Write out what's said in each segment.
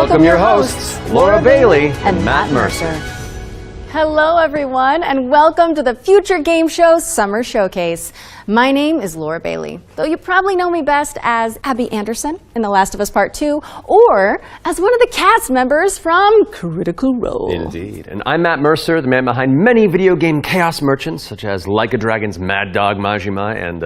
welcome your hosts, Laura Bailey and Matt Mercer. Hello, everyone, and welcome to the Future Game Show Summer Showcase. My name is Laura Bailey, though you probably know me best as Abby Anderson in The Last of Us Part 2, or as one of the cast members from Critical Role. Indeed. And I'm Matt Mercer, the man behind many video game chaos merchants, such as Like a Dragon's Mad Dog Majima and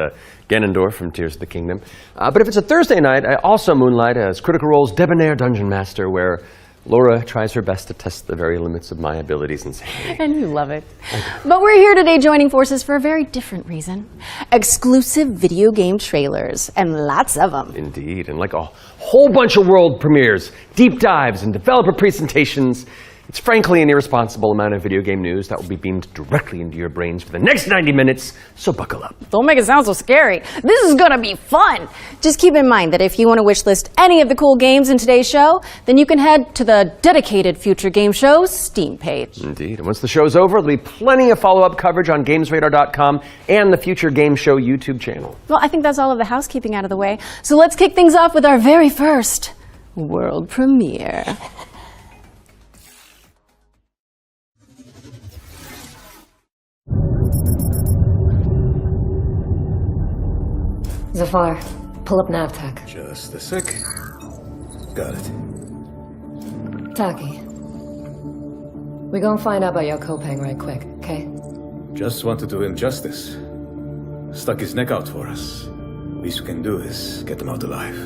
Ganondorf from Tears of the Kingdom. But if it's a Thursday night, I also moonlight as Critical Role's debonair dungeon master, where Laura tries her best to test the very limits of my abilities and sanity. And you love it. But we're here today joining forces for a very different reason. Exclusive video game trailers, and lots of them. Indeed, and like a whole bunch of world premieres, deep dives, and developer presentations, it's frankly an irresponsible amount of video game news that will be beamed directly into your brains for the next 90 minutes, so buckle up. Don't make it sound so scary. This is gonna be fun. Just keep in mind that if you want to wishlist any of the cool games in today's show, then you can head to the dedicated Future Game Show's Steam page. Indeed, and once the show's over, there'll be plenty of follow-up coverage on GamesRadar.com and the Future Game Show YouTube channel. Well, I think that's all of the housekeeping out of the way. So let's kick things off with our very first world premiere. Zafar, pull up NavTech. Just a sec. Got it. Taki. We gonna find out about your Kopang right quick, okay? Just want to do him justice. Stuck his neck out for us. Least we can do is get him out alive.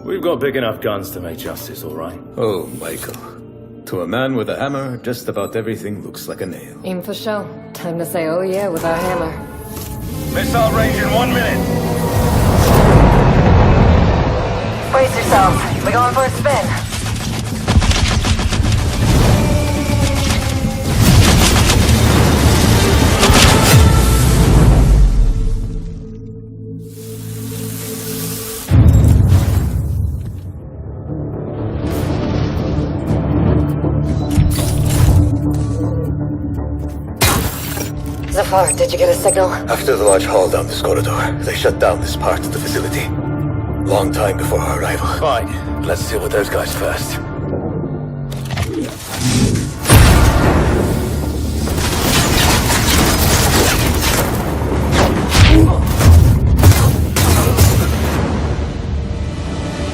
We've got big enough guns to make justice, all right? Oh, Michael. To a man with a hammer, just about everything looks like a nail. Aim for show. Time to say oh yeah with our hammer. Missile range in 1 minute. Brace yourselves. We're going for a spin. Zafar, did you get a signal? After the large haul down this corridor, they shut down this part of the facility. Long time before our arrival. Fine, let's deal with those guys first.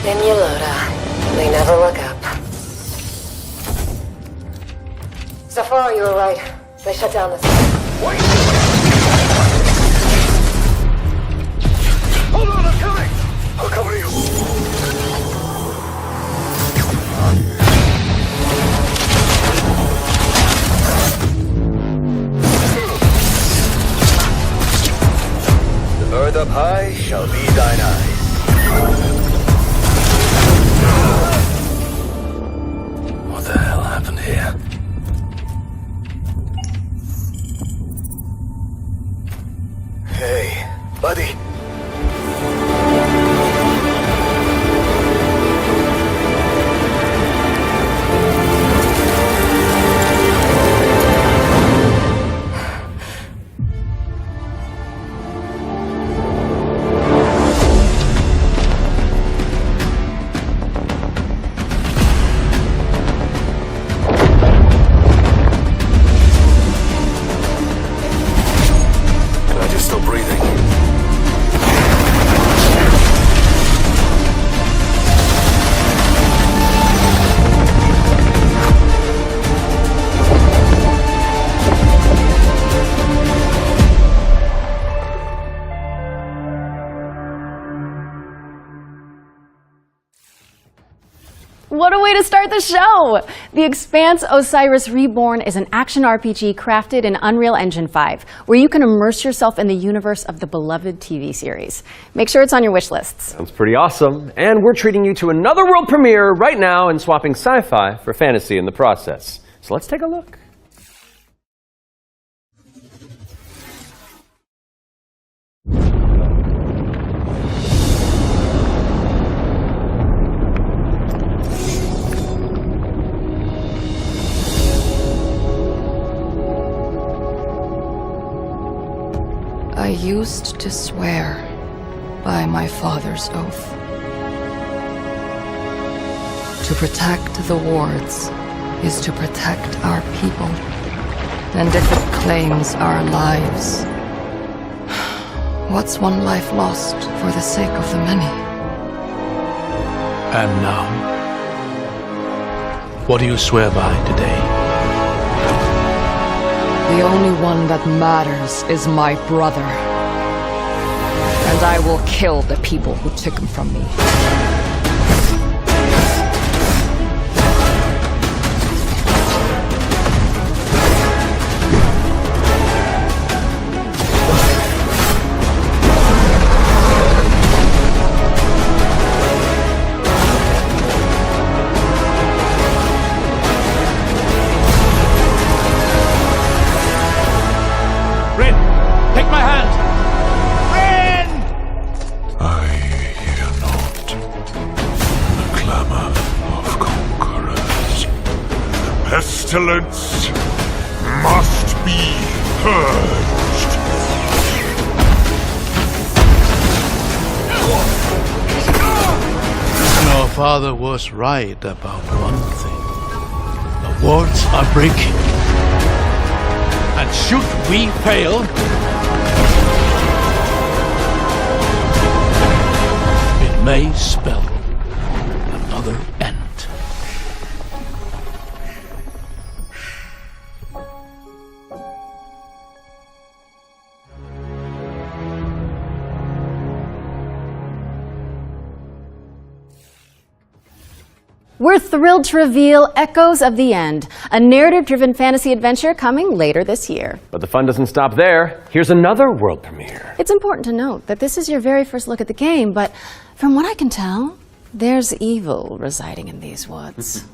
In you load, they never look up. Zafar, you were right. They shut down this. Wait! Hold on, I'm coming! I'll cover you. The bird up high shall be thine eyes. What the hell happened here? Hey, buddy. Glad you're still breathing. What a way to start the show! The Expanse Osiris Reborn is an action RPG crafted in Unreal Engine 5, where you can immerse yourself in the universe of the beloved TV series. Make sure it's on your wish lists. Sounds pretty awesome. And we're treating you to another world premiere right now and swapping sci-fi for fantasy in the process. So let's take a look. I used to swear by my father's oath To protect the wards is to protect our people. And if it claims our lives, what's one life lost for the sake of the many? And now, what do you swear by today? The only one that matters is my brother. And I will kill the people who took him from me. Pestilence must be purged. Your father was right about one thing. The wards are breaking. And should we fail, it may spell another end. We're thrilled to reveal Echoes of the End, a narrative-driven fantasy adventure coming later this year. But the fun doesn't stop there. Here's another world premiere. It's important to note that this is your very first look at the game, but from what I can tell, there's evil residing in these woods.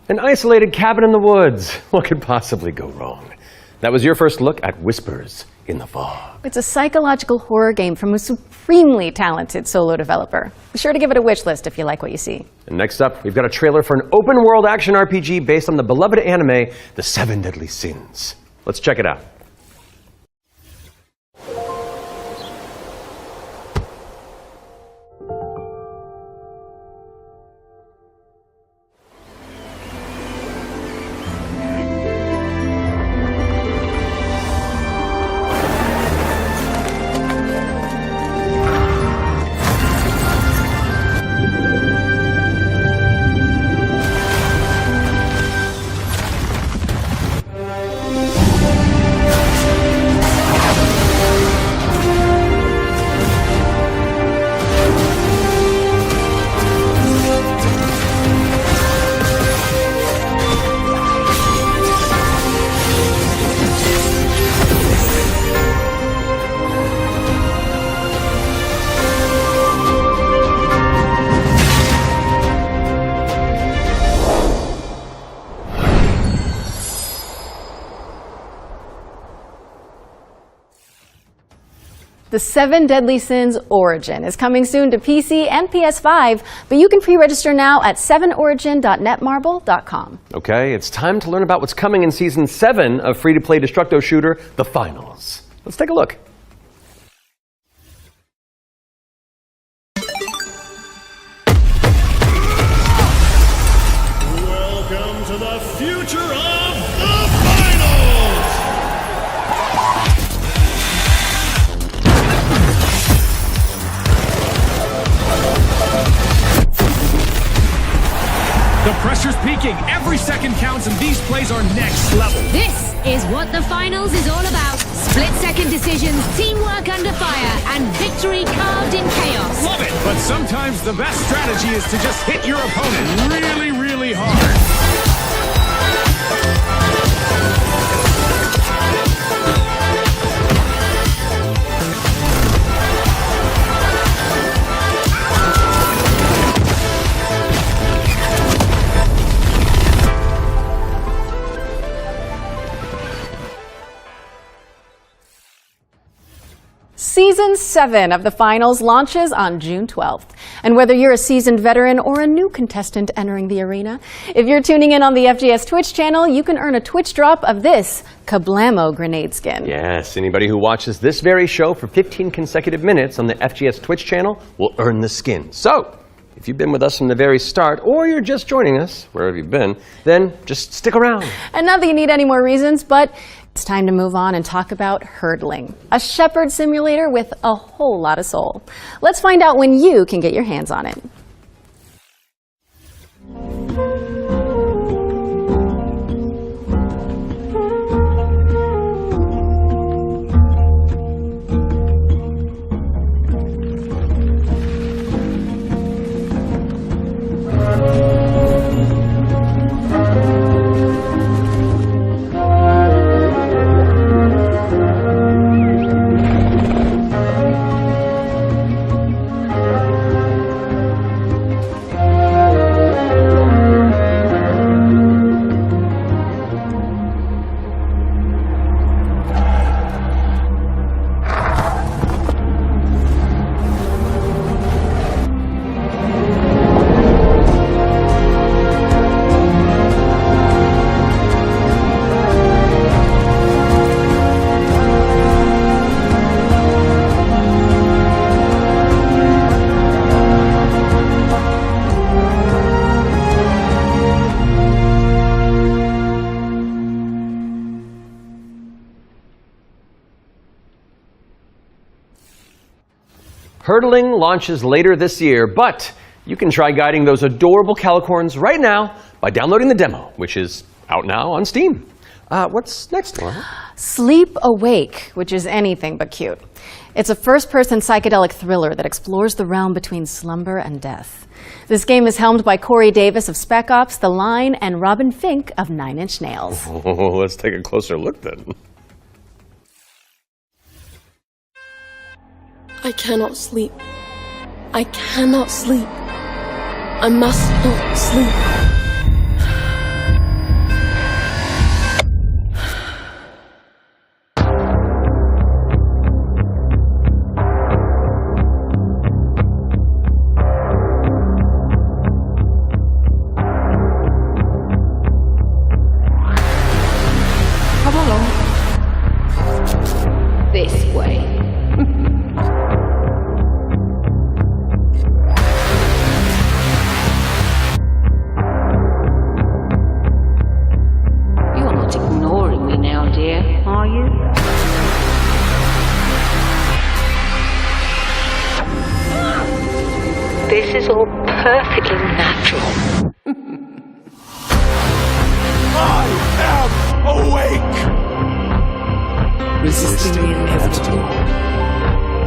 An isolated cabin in the woods. What could possibly go wrong? That was your first look at Whispers in the Fog. It's a psychological horror game from a supremely talented solo developer. Be sure to give it a wish list if you like what you see. And next up, we've got a trailer for an open-world action RPG based on the beloved anime, The Seven Deadly Sins. Let's check it out. The 7 Deadly Sins Origin is coming soon to PC and PS5, but you can pre-register now at 7origin.netmarble.com. Okay, it's time to learn about what's coming in Season 7 of free-to-play Destructo shooter, The Finals. Let's take a look. Welcome to the future of the finals! The pressure's peaking. Every second counts, and these plays are next level. This is what the finals is all about. Split-second decisions, teamwork under fire, and victory carved in chaos. Love it! But sometimes the best strategy is to just hit your opponent really, really hard. Season 7 of the finals launches on June 12th. And whether you're a seasoned veteran or a new contestant entering the arena, if you're tuning in on the FGS Twitch channel, you can earn a Twitch drop of this Kablamo grenade skin. Yes, anybody who watches this very show for 15 consecutive minutes on the FGS Twitch channel will earn the skin. So, if you've been with us from the very start, or you're just joining us, wherever you've been, then just stick around. And not that you need any more reasons, but it's time to move on and talk about hurdling, a shepherd simulator with a whole lot of soul. Let's find out when you can get your hands on it. Hurdling launches later this year, but you can try guiding those adorable calicorns right now by downloading the demo, which is out now on Steam. What's next, Laura? Sleep Awake, which is anything but cute. It's a first-person psychedelic thriller that explores the realm between slumber and death. This game is helmed by Corey Davis of Spec Ops, The Line, and Robin Fink of Nine Inch Nails. Oh, let's take a closer look then. I cannot sleep. I cannot sleep. I must not sleep. Come along. This way. You're not ignoring me now, dear, are you? This is all perfectly natural. I am awake! Resisting the inevitable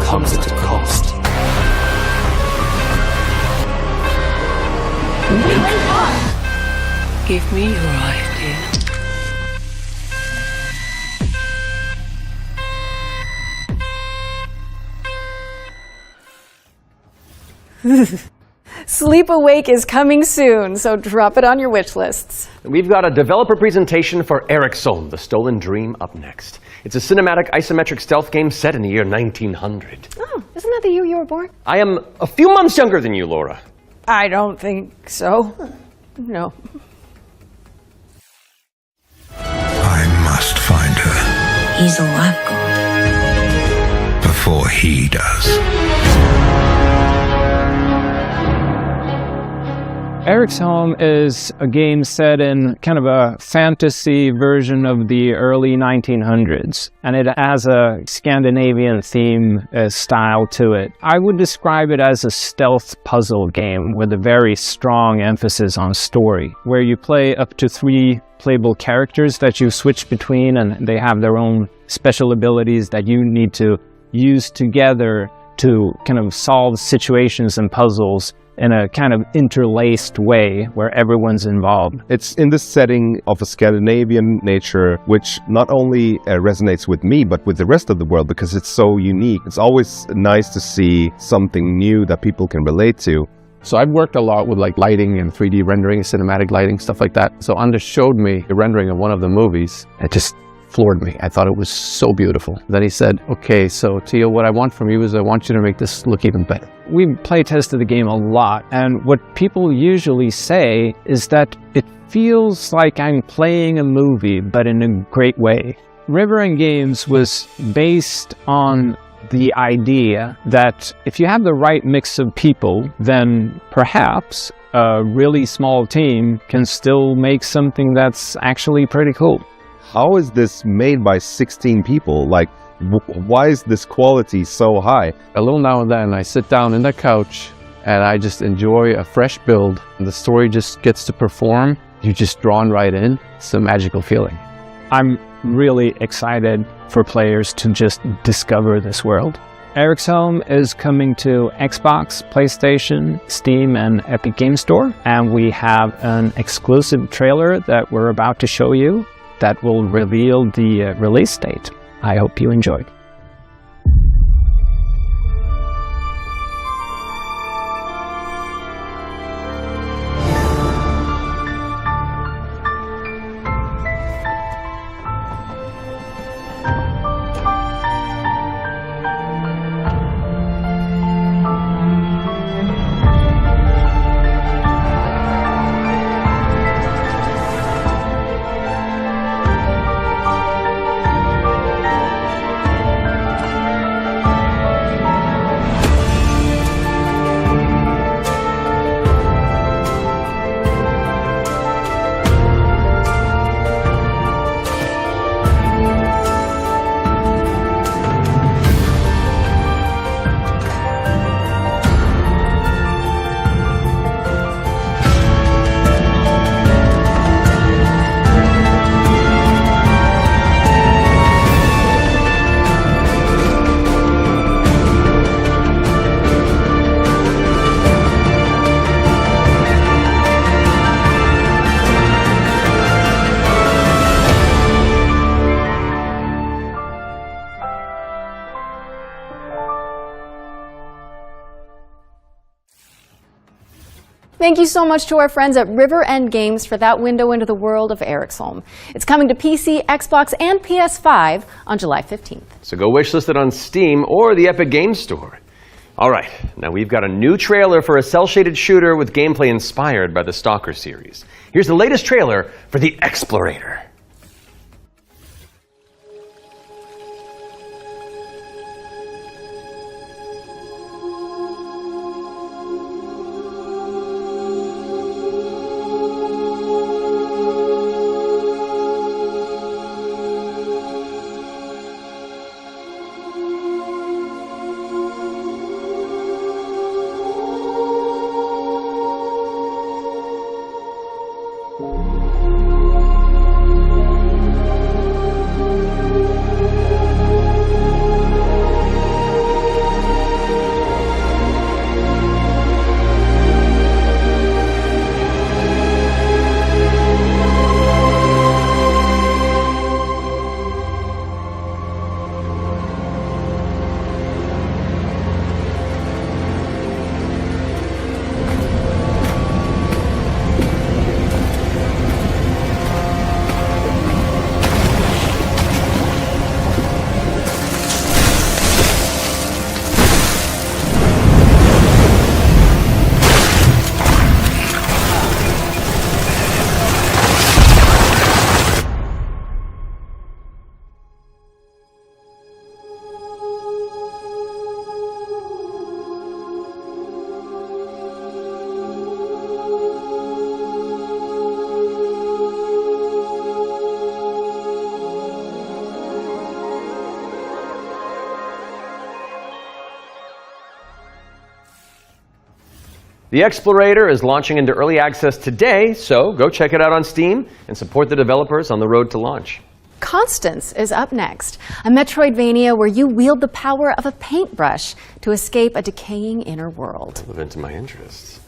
comes at a cost. Give me your idea. Sleep Awake is coming soon, so drop it on your wish lists. We've got a developer presentation for Eric Solm, The Stolen Dream, up next. It's a cinematic isometric stealth game set in the year 1900. Oh, isn't that the year you were born? I am a few months younger than you, Laura. I don't think so. No. I must find her. He's a lifeguard. Before he does. Eric's Home is a game set in kind of a fantasy version of the early 1900s, and it has a Scandinavian theme style to it. I would describe it as a stealth puzzle game with a very strong emphasis on story, where you play up to 3 playable characters that you switch between, and they have their own special abilities that you need to use together to kind of solve situations and puzzles in a kind of interlaced way where everyone's involved. It's in the setting of a Scandinavian nature, which not only resonates with me, but with the rest of the world, because it's so unique. It's always nice to see something new that people can relate to. So I've worked a lot with like lighting and 3D rendering, cinematic lighting, stuff like that. So Anders showed me the rendering of one of the movies. It just floored me. I thought it was so beautiful. Then he said, okay, so Theo, what I want from you is I want you to make this look even better. We play tested the game a lot, and what people usually say is that it feels like I'm playing a movie, but in a great way. River and Games was based on the idea that if you have the right mix of people, then perhaps a really small team can still make something that's actually pretty cool. How is this made by 16 people? Like, why is this quality so high? A little now and then I sit down in the couch and I just enjoy a fresh build. And the story just gets to perform. You're just drawn right in. It's a magical feeling. I'm really excited for players to just discover this world. Eric's Home is coming to Xbox, PlayStation, Steam, and Epic Game Store. And we have an exclusive trailer that we're about to show you that will reveal the release date. I hope you enjoy. Thank you so much to our friends at River End Games for that window into the world of Eric's Home. It's coming to PC, Xbox, and PS5 on July 15th. So go wishlist it on Steam or the Epic Games Store. All right, now we've got a new trailer for a cel-shaded shooter with gameplay inspired by the Stalker series. Here's the latest trailer for The Explorator. The Explorator is launching into early access today, so go check it out on Steam and support the developers on the road to launch. Constance is up next, a Metroidvania where you wield the power of a paintbrush to escape a decaying inner world. Live into my interests.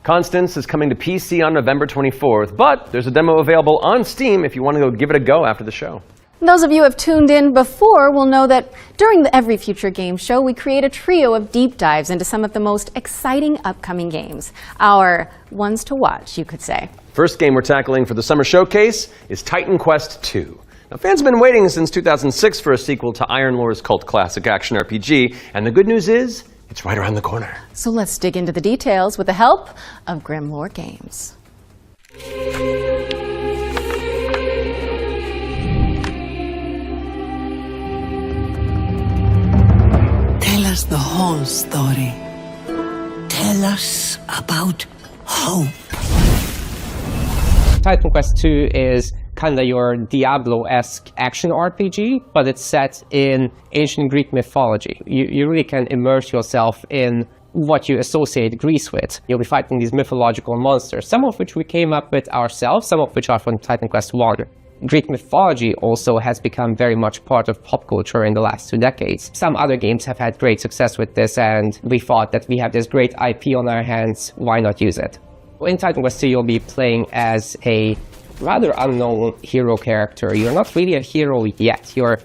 Constance is coming to PC on November 24th, but there's a demo available on Steam if you want to go give it a go after the show. Those of you who have tuned in before will know that during the Every Future Game Show, we create a trio of deep dives into some of the most exciting upcoming games. Our ones to watch, you could say. First game we're tackling for the Summer Showcase is Titan Quest II. Now, fans have been waiting since 2006 for a sequel to Iron Lore's cult classic action RPG, and the good news is, it's right around the corner. So let's dig into the details with the help of Grimlore Games. Tell us the whole story. Tell us about hope. Titan Quest II is kind of your Diablo-esque action RPG, but it's set in ancient Greek mythology. You really can immerse yourself in what you associate Greece with. You'll be fighting these mythological monsters, some of which we came up with ourselves, some of which are from Titan Quest I. Greek mythology also has become very much part of pop culture in the last 2 decades. Some other games have had great success with this, and we thought that we have this great IP on our hands, why not use it? In Titan Quest II, you'll be playing as a rather unknown hero character. You're not really a hero yet. You're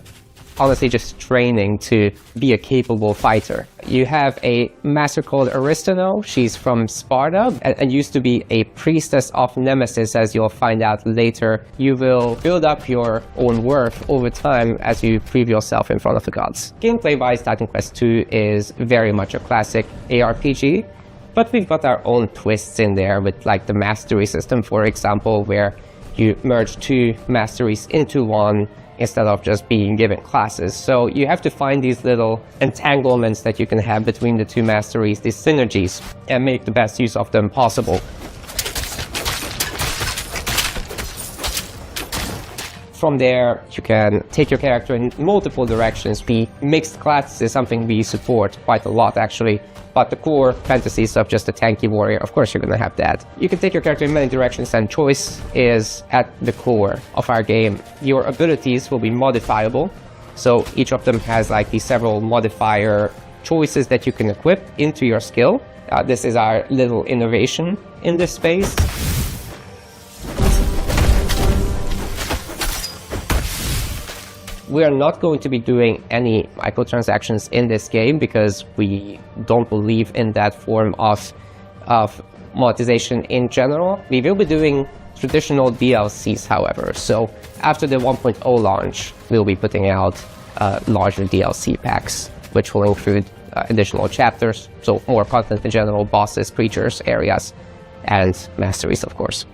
honestly just training to be a capable fighter. You have a master called Aristano. She's from Sparta and used to be a priestess of Nemesis, as you'll find out later. You will build up your own worth over time as you prove yourself in front of the gods. Gameplay-wise, Titan Quest II is very much a classic ARPG, but we've got our own twists in there with like the mastery system, for example, where you merge 2 masteries into one instead of just being given classes. So you have to find these little entanglements that you can have between the 2 masteries, these synergies, and make the best use of them possible. From there, you can take your character in multiple directions. The mixed classes is something we support quite a lot, actually. But the core fantasies of just a tanky warrior, of course you're going to have that. You can take your character in many directions, and choice is at the core of our game. Your abilities will be modifiable, so each of them has like these several modifier choices that you can equip into your skill. This is our little innovation in this space. We are not going to be doing any microtransactions in this game because we don't believe in that form of monetization in general. We will be doing traditional DLCs, however. So after the 1.0 launch, we'll be putting out larger DLC packs, which will include additional chapters, so more content in general, bosses, creatures, areas, and masteries, of course.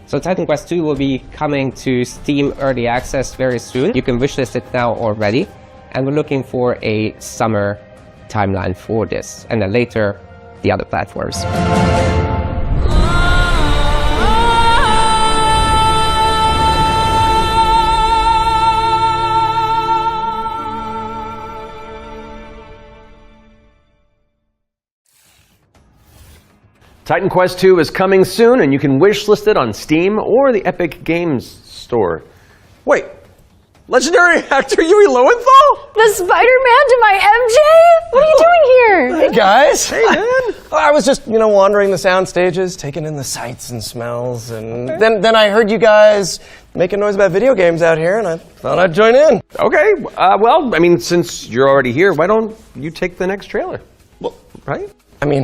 So Titan Quest II will be coming to Steam Early Access very soon. You can wishlist it now already, and we're looking for a summer timeline for this, and then later the other platforms. Titan Quest 2 is coming soon, and you can wishlist it on Steam or the Epic Games Store. Wait, legendary actor Yui Lowenthal? The Spider-Man to my MJ? What are you doing here? Hey guys. Hey man. I was just, wandering the sound stages, taking in the sights and smells, and then I heard you guys making noise about video games out here, and I thought I'd join in. Okay, well, I mean, since you're already here, why don't you take the next trailer? Well, right? I mean,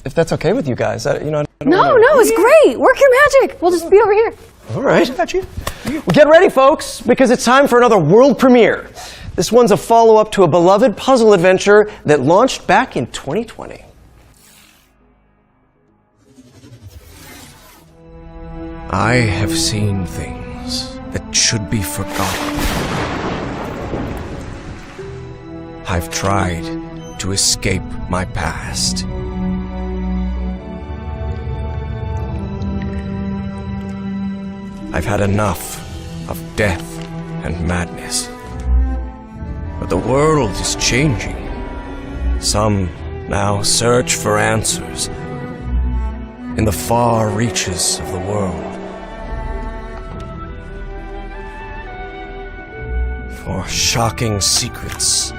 if that's okay with you guys, I don't No, wanna... it's great. Work your magic. We'll just be over here. All right. Well, get ready, folks, because it's time for another world premiere. This one's a follow-up to a beloved puzzle adventure that launched back in 2020. I have seen things that should be forgotten. I've tried to escape my past. I've had enough of death and madness. But the world is changing. Some now search for answers in the far reaches of the world. For shocking secrets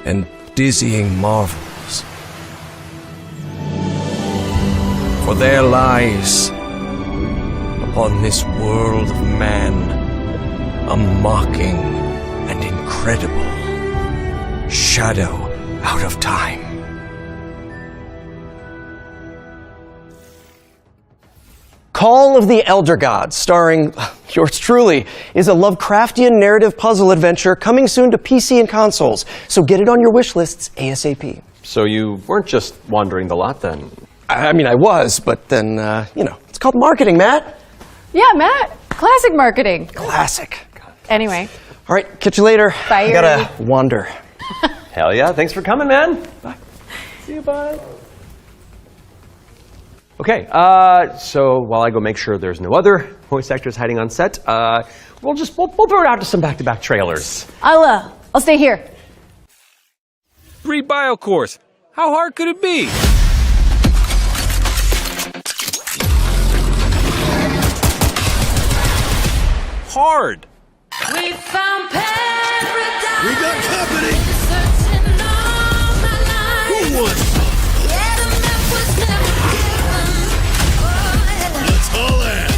and dizzying marvels. For there lies upon this world of man a mocking and incredible shadow out of time. Call of the Elder Gods, starring yours truly, is a Lovecraftian narrative puzzle adventure coming soon to PC and consoles. So get it on your wish lists ASAP. So you weren't just wandering the lot then? I mean, I was, but then, it's called marketing, Matt. Yeah, Matt. Classic marketing. Classic. Anyway. All right, catch you later. Bye. I gotta wander. Hell yeah, thanks for coming, man. Bye. See you, bye. Okay, so while I go make sure there's no other voice actors hiding on set, we'll throw it out to some back-to-back trailers. I'll stay here. Read bio course. How hard could it be? Hard. We found paradise. We got company. Who won? Let's haul ass.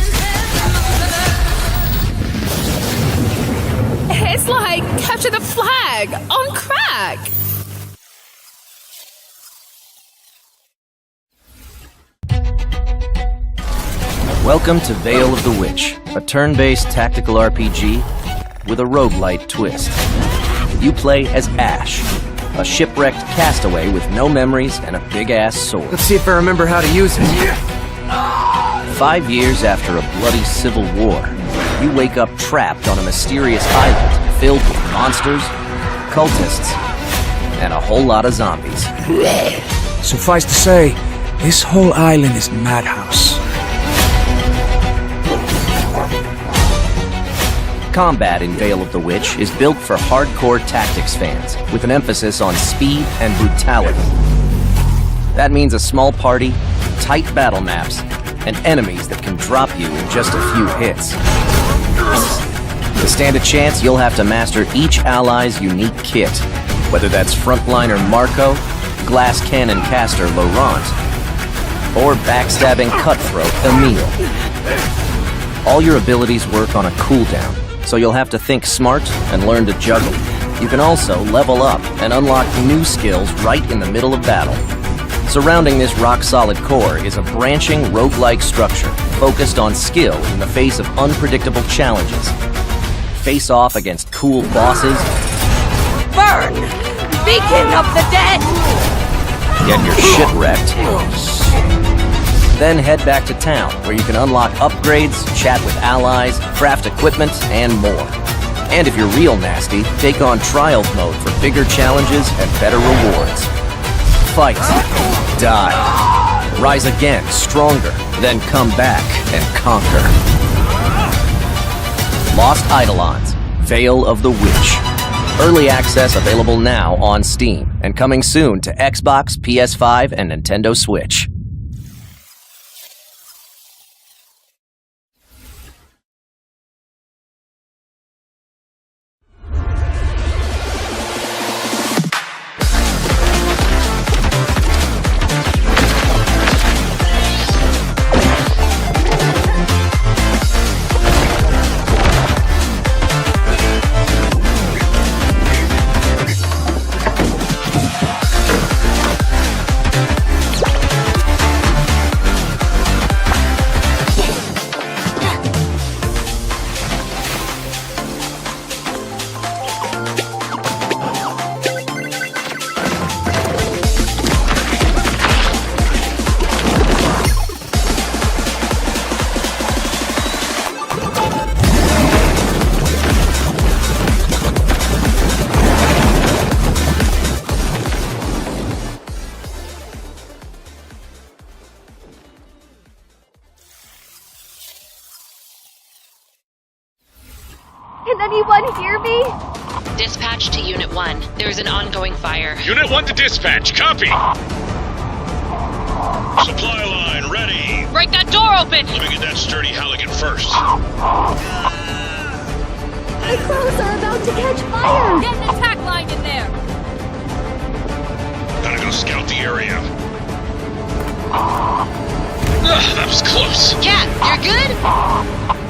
It's like capture the flag on crack. Welcome to Veil of the Witch, a turn-based tactical RPG with a roguelite twist. You play as Ash, a shipwrecked castaway with no memories and a big-ass sword. Let's see if I remember how to use it. 5 years after a bloody civil war, you wake up trapped on a mysterious island filled with monsters, cultists, and a whole lot of zombies. Suffice to say, this whole island is madhouse. Combat in Veil of the Witch is built for hardcore tactics fans, with an emphasis on speed and brutality. That means a small party, tight battle maps, and enemies that can drop you in just a few hits. To stand a chance, you'll have to master each ally's unique kit, whether that's frontliner Marco, glass cannon caster Laurent, or backstabbing cutthroat Emile. All your abilities work on a cooldown, so you'll have to think smart and learn to juggle. You can also level up and unlock new skills right in the middle of battle. Surrounding this rock-solid core is a branching roguelike structure focused on skill in the face of unpredictable challenges. Face off against cool bosses. Burn! Beacon of the dead! Get your shit wrecked. Then head back to town, where you can unlock upgrades, chat with allies, craft equipment, and more. And if you're real nasty, take on Trials mode for bigger challenges and better rewards. Fight, die, rise again, stronger, then come back and conquer. Lost Eidolons, Veil of the Witch. Early access available now on Steam, and coming soon to Xbox, PS5, and Nintendo Switch. Can anyone hear me? Dispatch to Unit 1. There's an ongoing fire. Unit 1 to dispatch. Copy. Supply line ready. Break that door open! Let me get that sturdy Halligan first. My clothes are about to catch fire! Get an attack line in there! Gotta go scout the area. That was close. Cat, you're good?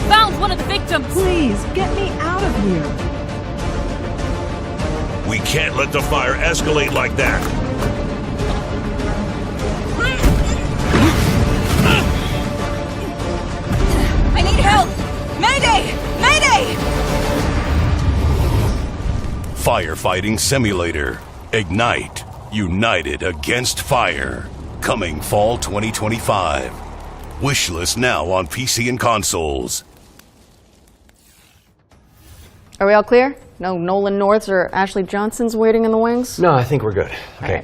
Found one of the victims! Please, get me out of here. We can't let the fire escalate like that. I need help! Mayday! Mayday! Firefighting simulator. Ignite. United against fire. Coming fall 2025. Wishlist now on PC and consoles. Are we all clear? No Nolan Norths or Ashley Johnsons waiting in the wings? No, I think we're good. Okay.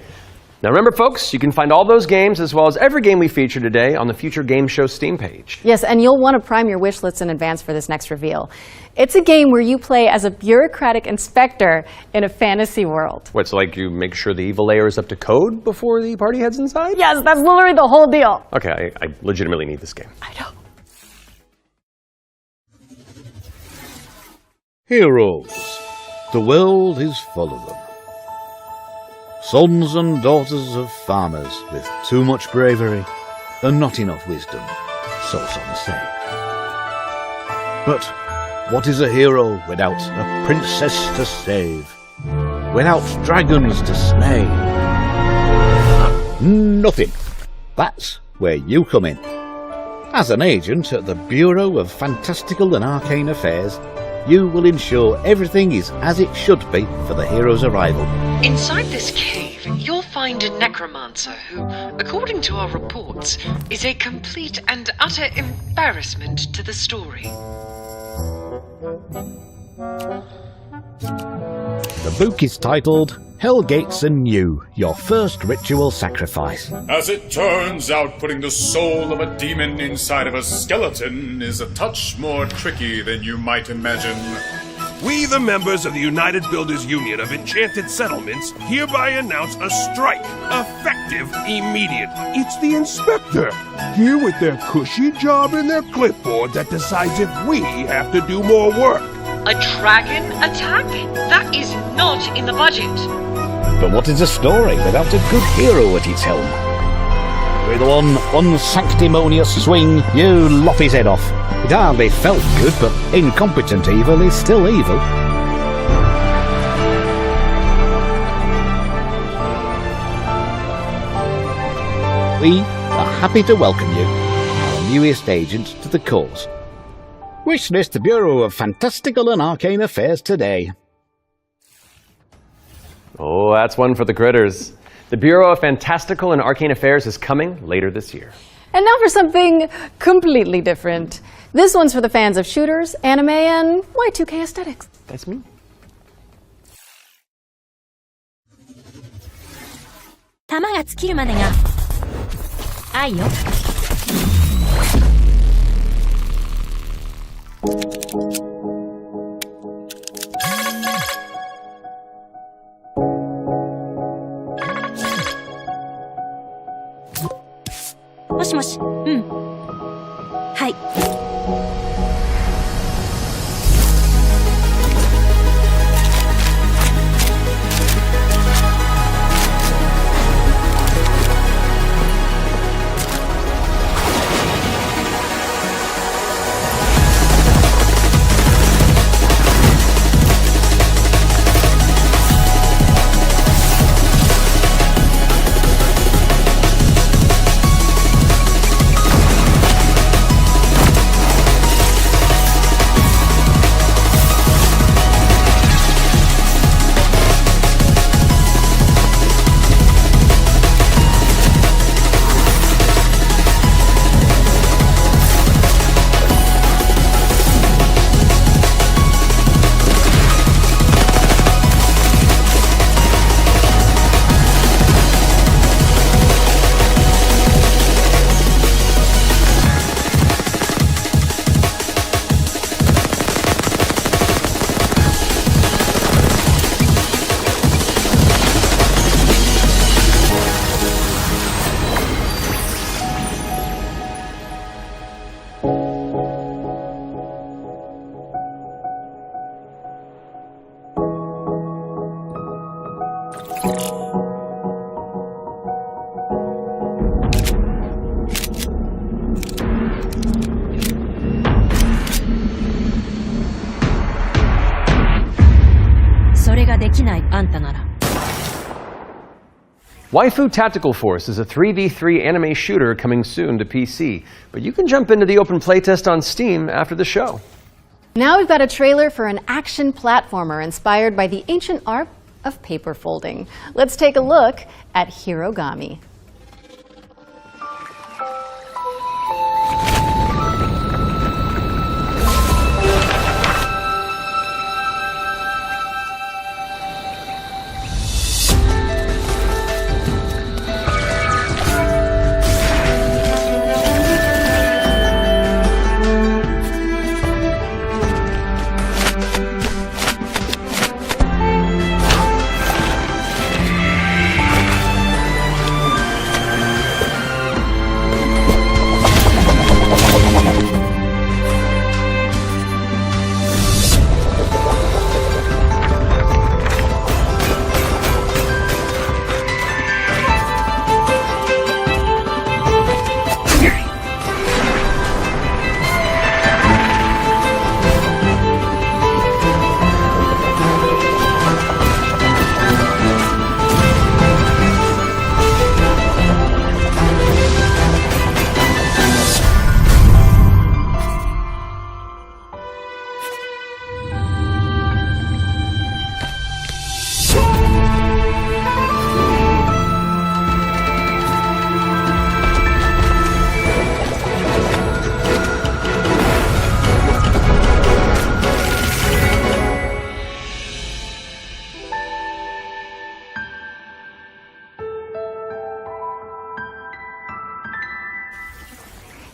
Now remember, folks, you can find all those games as well as every game we feature today on the Future Game Show Steam page. Yes, and you'll want to prime your wish lists in advance for this next reveal. It's a game where you play as a bureaucratic inspector in a fantasy world. What's like you make sure the evil layer is up to code before the party heads inside? Yes, that's literally the whole deal. Okay, I legitimately need this game. I know. Heroes. The world is full of them. Sons and daughters of farmers with too much bravery and not enough wisdom, so some say. But what is a hero without a princess to save? Without dragons to slay? Nothing. That's where you come in. As an agent at the Bureau of Fantastical and Arcane Affairs, you will ensure everything is as it should be for the hero's arrival. Inside this cave, you'll find a necromancer who, according to our reports, is a complete and utter embarrassment to the story. The book is titled Hell Gates Anew, Your First Ritual Sacrifice. As it turns out, putting the soul of a demon inside of a skeleton is a touch more tricky than you might imagine. We, the members of the United Builders Union of Enchanted Settlements, hereby announce a strike, effective immediate. It's the inspector, here with their cushy job and their clipboard that decides if we have to do more work. A dragon attack? That is not in the budget. But what is a story without a good hero at its helm? With one unsanctimonious swing, you lop his head off. It hardly felt good, but incompetent evil is still evil. We are happy to welcome you, our newest agent to the cause. Wishlist the Bureau of Fantastical and Arcane Affairs today. Oh, that's one for the critters. The Bureau of Fantastical and Arcane Affairs is coming later this year. And now for something completely different. This one's for the fans of shooters, anime, and Y2K aesthetics. That's me. きないあんたなら。 Waifu Tactical Force is a 3v3 anime shooter coming soon to PC, but you can jump into the open playtest on Steam after the show. Now we've got a trailer for an action platformer inspired by the ancient art of paper folding. Let's take a look at Hirogami.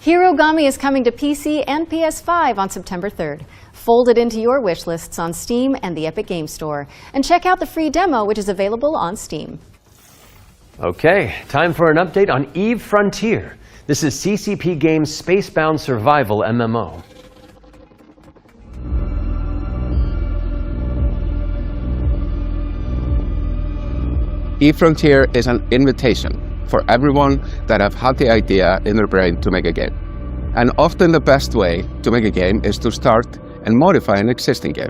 Hirogami is coming to PC and PS5 on September 3rd. Fold it into your wish lists on Steam and the Epic Games Store. And check out the free demo, which is available on Steam. Okay, time for an update on Eve Frontier. This is CCP Games' Spacebound Survival MMO. Eve Frontier is an invitation for everyone that have had the idea in their brain to make a game. And often the best way to make a game is to start and modify an existing game.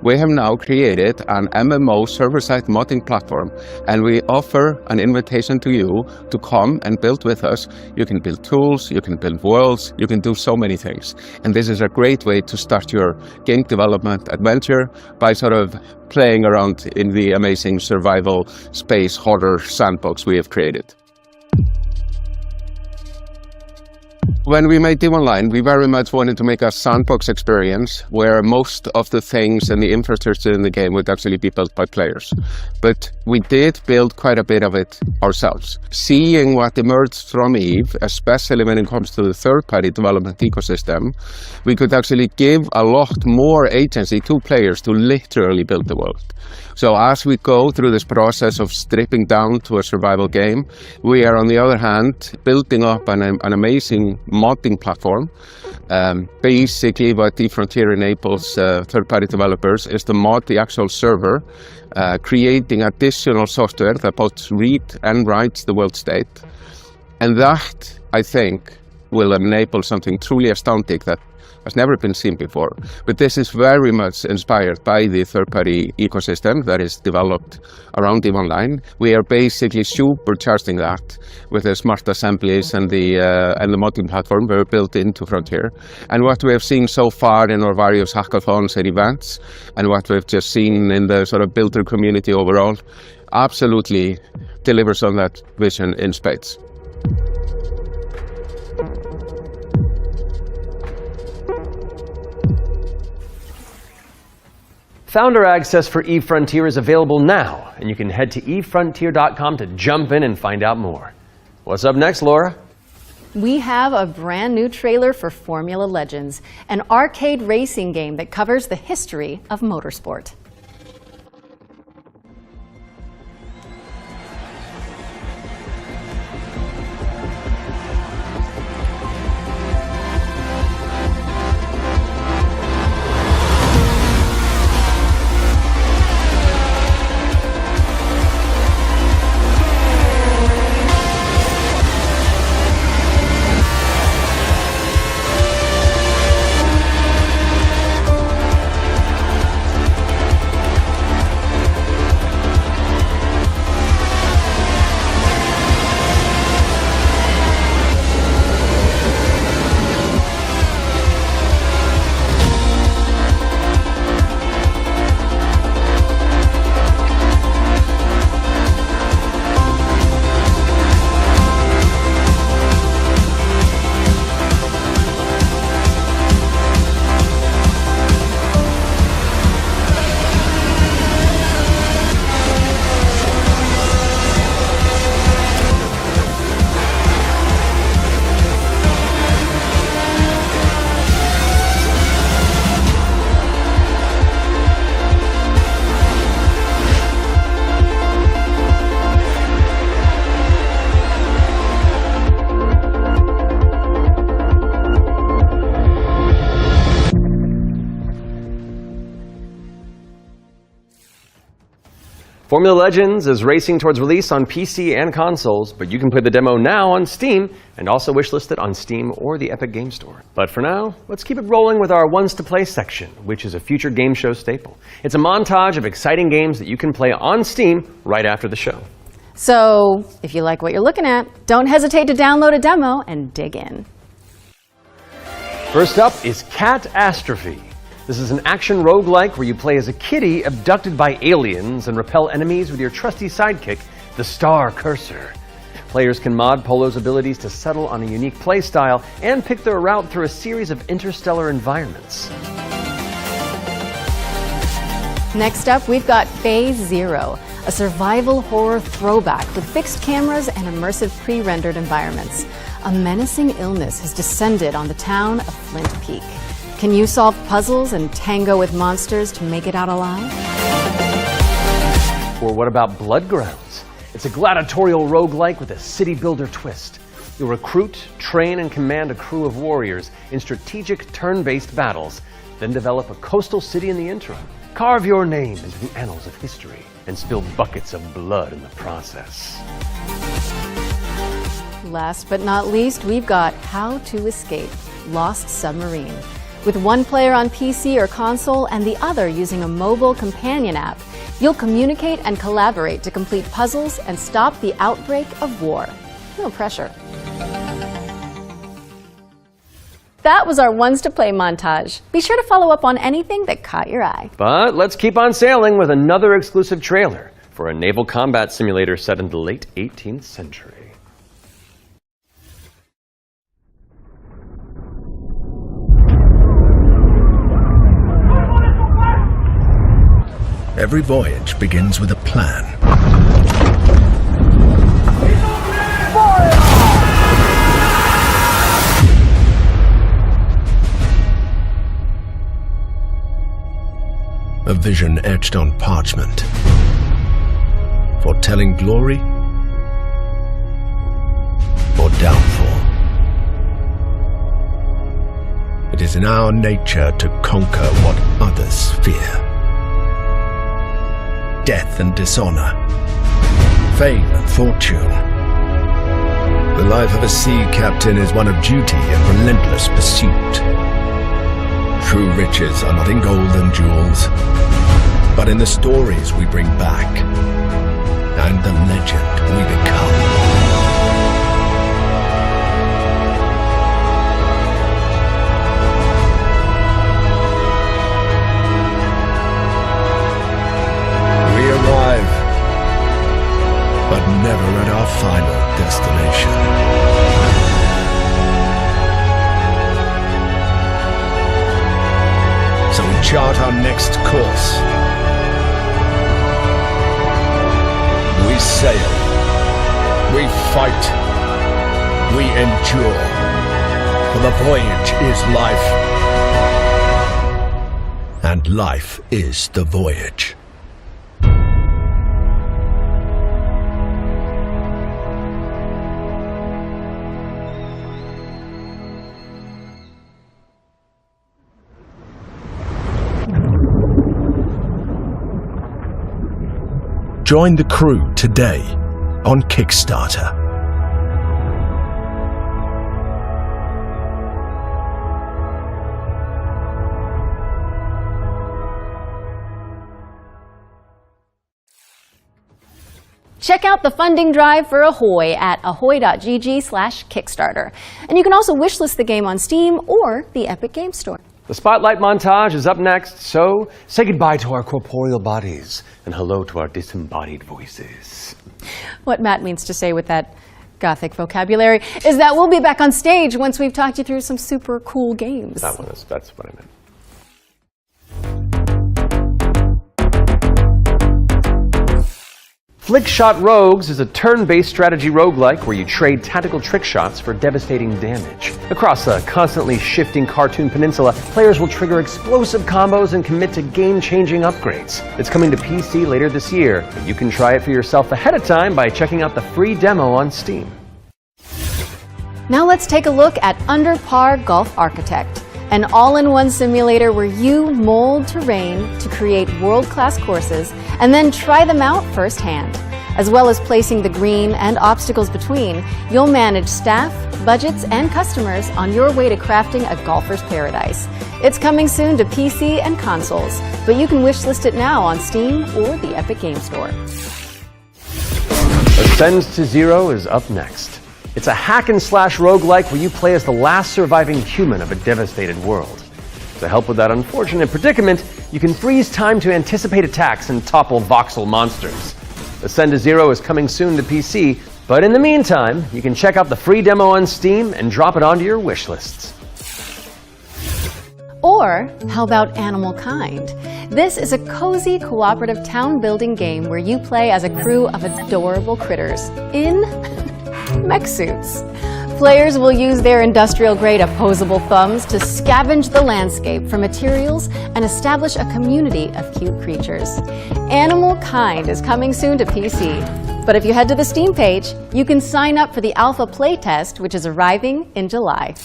We have now created an MMO server-side modding platform, and we offer an invitation to you to come and build with us. You can build tools, you can build worlds, you can do so many things. And this is a great way to start your game development adventure by sort of playing around in the amazing survival space horror sandbox we have created. When we made Eve Online, we very much wanted to make a sandbox experience where most of the things and the infrastructure in the game would actually be built by players. But we did build quite a bit of it ourselves. Seeing what emerged from Eve, especially when it comes to the third-party development ecosystem, we could actually give a lot more agency to players to literally build the world. So as we go through this process of stripping down to a survival game, we are on the other hand building up an amazing modding platform. Basically what Eve Frontier enables third-party developers is to mod the actual server, creating additional software that both read and writes the world state. And that, I think, will enable something truly astounding that has never been seen before. But this is very much inspired by the third-party ecosystem that is developed around Eve Online. We are basically supercharging that with the smart assemblies and the modding platform we're built into Frontier. And what we have seen so far in our various hackathons and events, and what we've just seen in the sort of builder community overall, absolutely delivers on that vision in spades. Founder access for Eve Frontier is available now, and you can head to evefrontier.com to jump in and find out more. What's up next, Laura? We have a brand new trailer for Formula Legends, an arcade racing game that covers the history of motorsport. Formula Legends is racing towards release on PC and consoles, but you can play the demo now on Steam and also wishlist it on Steam or the Epic Game Store. But for now, let's keep it rolling with our Ones to Play section, which is a future game show staple. It's a montage of exciting games that you can play on Steam right after the show. So, if you like what you're looking at, don't hesitate to download a demo and dig in. First up is Catastrophe. This is an action roguelike where you play as a kitty abducted by aliens and repel enemies with your trusty sidekick, the Star Cursor. Players can mod Polo's abilities to settle on a unique playstyle and pick their route through a series of interstellar environments. Next up, we've got Phase Zero, a survival horror throwback with fixed cameras and immersive pre-rendered environments. A menacing illness has descended on the town of Flint Peak. Can you solve puzzles and tango with monsters to make it out alive? Or what about Bloodgrounds? It's a gladiatorial roguelike with a city builder twist. You'll recruit, train, and command a crew of warriors in strategic turn-based battles, then develop a coastal city in the interim. Carve your name into the annals of history and spill buckets of blood in the process. Last but not least, we've got How to Escape, Lost Submarine. With one player on PC or console and the other using a mobile companion app, you'll communicate and collaborate to complete puzzles and stop the outbreak of war. No pressure. That was our Ones to Play montage. Be sure to follow up on anything that caught your eye. But let's keep on sailing with another exclusive trailer for a naval combat simulator set in the late 18th century. Every voyage begins with a plan. A vision etched on parchment, foretelling glory or downfall. It is in our nature to conquer what others fear. Death and dishonor, fame and fortune. The life of a sea captain is one of duty and relentless pursuit. True riches are not in gold and jewels, but in the stories we bring back and the legend we become. But never at our final destination. So we chart our next course. We sail. We fight. We endure. For the voyage is life. And life is the voyage. Join the crew today on Kickstarter. Check out the funding drive for Ahoy at ahoy.gg/Kickstarter. And you can also wishlist the game on Steam or the Epic Game Store. The Spotlight montage is up next, so say goodbye to our corporeal bodies and hello to our disembodied voices. What Matt means to say with that gothic vocabulary is that we'll be back on stage once we've talked you through some super cool games. That's what I meant. Flickshot Rogues is a turn-based strategy roguelike where you trade tactical trick shots for devastating damage. Across a constantly shifting cartoon peninsula, players will trigger explosive combos and commit to game-changing upgrades. It's coming to PC later this year, but you can try it for yourself ahead of time by checking out the free demo on Steam. Now let's take a look at Under Par Golf Architect. an all-in-one simulator where you mold terrain to create world-class courses and then try them out firsthand. As well as placing the green and obstacles between, you'll manage staff, budgets, and customers on your way to crafting a golfer's paradise. It's coming soon to PC and consoles, but you can wishlist it now on Steam or the Epic Game Store. Ascend to Zero is up next. It's a hack-and-slash roguelike where you play as the last surviving human of a devastated world. To help with that unfortunate predicament, you can freeze time to anticipate attacks and topple voxel monsters. Ascend to Zero is coming soon to PC, but in the meantime, you can check out the free demo on Steam and drop it onto your wish lists. Or how about Animal Kind? This is a cozy cooperative town building game where you play as a crew of adorable critters in mech suits. Players will use their industrial-grade opposable thumbs to scavenge the landscape for materials and establish a community of cute creatures. Animal Kind is coming soon to PC. But if you head to the Steam page, you can sign up for the alpha playtest, which is arriving in July.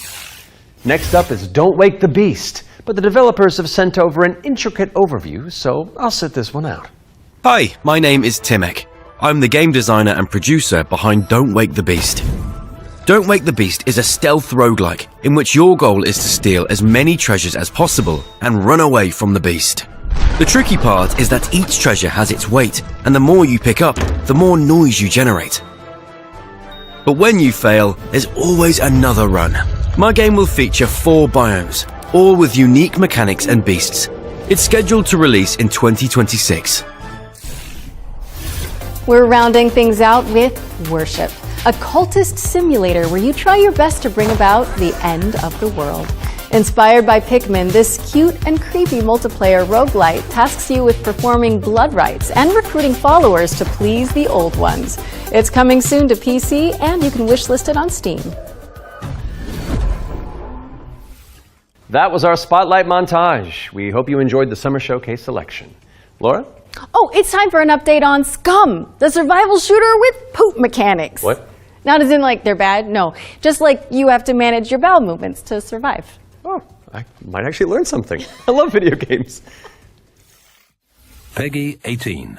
Next up is Don't Wake the Beast, but the developers have sent over an intricate overview, so I'll sit this one out. Hi, my name is Timek. I'm the game designer and producer behind Don't Wake the Beast. Don't Wake the Beast is a stealth roguelike in which your goal is to steal as many treasures as possible and run away from the beast. The tricky part is that each treasure has its weight, and the more you pick up, the more noise you generate. But when you fail, there's always another run. My game will feature 4 biomes, all with unique mechanics and beasts. It's scheduled to release in 2026. We're rounding things out with Worship, a cultist simulator where you try your best to bring about the end of the world. Inspired by Pikmin, this cute and creepy multiplayer roguelite tasks you with performing blood rites and recruiting followers to please the old ones. It's coming soon to PC, and you can wishlist it on Steam. That was our Spotlight montage. We hope you enjoyed the Summer Showcase selection. Laura? Oh, it's time for an update on Scum, the survival shooter with poop mechanics. What? Not as in like they're bad, no. Just like you have to manage your bowel movements to survive. Oh, I might actually learn something. I love video games. Peggy 18.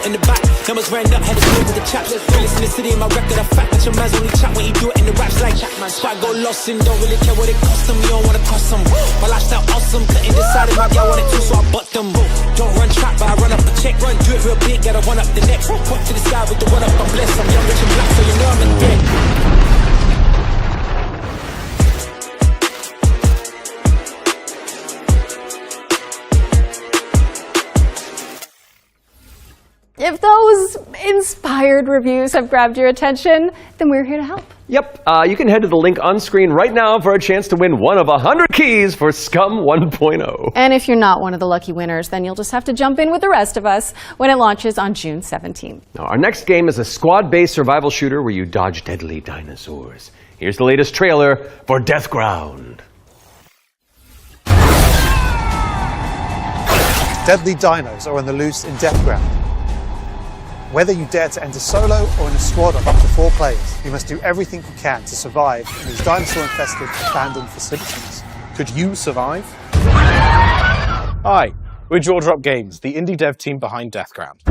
In the back, numbers ran up, had to deal with the chaps. Realest in the city, in my record, a fact. But your man's only chat when he do it in the raps like so I go lost and don't really care what it cost them. You don't wanna cost them. My lifestyle awesome, couldn't decide if my girl wanted to, so I butt them. Don't run trap, but I run up a check. Run, do it real big, gotta run up the next. Pop to the sky with the run up, I'm blessed. I'm young, rich and black, so you know I'm in debt. If those inspired reviews have grabbed your attention, then we're here to help. Yep, you can head to the link on screen right now for a chance to win one of 100 keys for Scum 1.0. And if you're not one of the lucky winners, then you'll just have to jump in with the rest of us when it launches on June 17th. Now, our next game is a squad-based survival shooter where you dodge deadly dinosaurs. Here's the latest trailer for Death Ground. Deadly dinos are on the loose in Death Ground. Whether you dare to enter solo or in a squad of up to 4 players, you must do everything you can to survive in these dinosaur-infested, abandoned facilities. Could you survive? Hi, we're Jaw Drop Games, the indie dev team behind Deathground.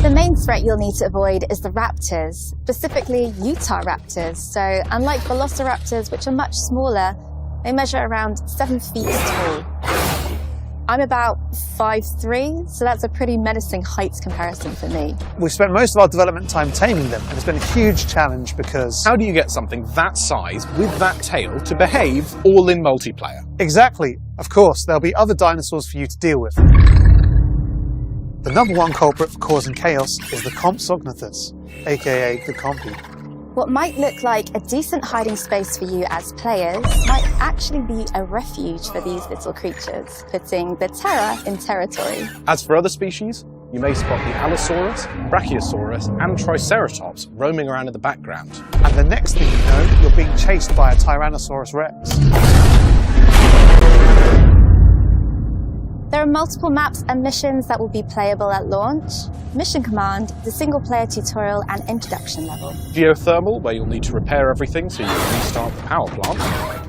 The main threat you'll need to avoid is the raptors, specifically Utah raptors. So unlike velociraptors, which are much smaller, they measure around 7 feet tall. I'm about 5'3", so that's a pretty menacing height comparison for me. We've spent most of our development time taming them, and it's been a huge challenge because... How do you get something that size with that tail to behave all in multiplayer? Exactly. Of course, there'll be other dinosaurs for you to deal with. The #1 culprit for causing chaos is the Compsognathus, aka the Compy. What might look like a decent hiding space for you as players might actually be a refuge for these little creatures, putting the terror in territory. As for other species, you may spot the Allosaurus, Brachiosaurus, and Triceratops roaming around in the background. And the next thing you know, you're being chased by a Tyrannosaurus Rex. There are multiple maps and missions that will be playable at launch. Mission Command, the single-player tutorial and introduction level. Geothermal, where you'll need to repair everything so you can restart the power plant.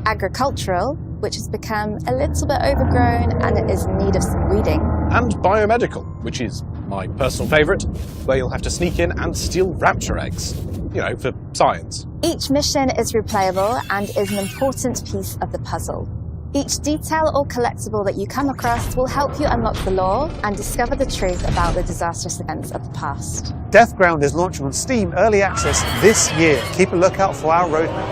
Agricultural, which has become a little bit overgrown and it is in need of some weeding. And Biomedical, which is my personal favourite, where you'll have to sneak in and steal raptor eggs. You know, for science. Each mission is replayable and is an important piece of the puzzle. Each detail or collectible that you come across will help you unlock the lore and discover the truth about the disastrous events of the past. Deathground is launching on Steam Early Access this year. Keep a lookout for our roadmap.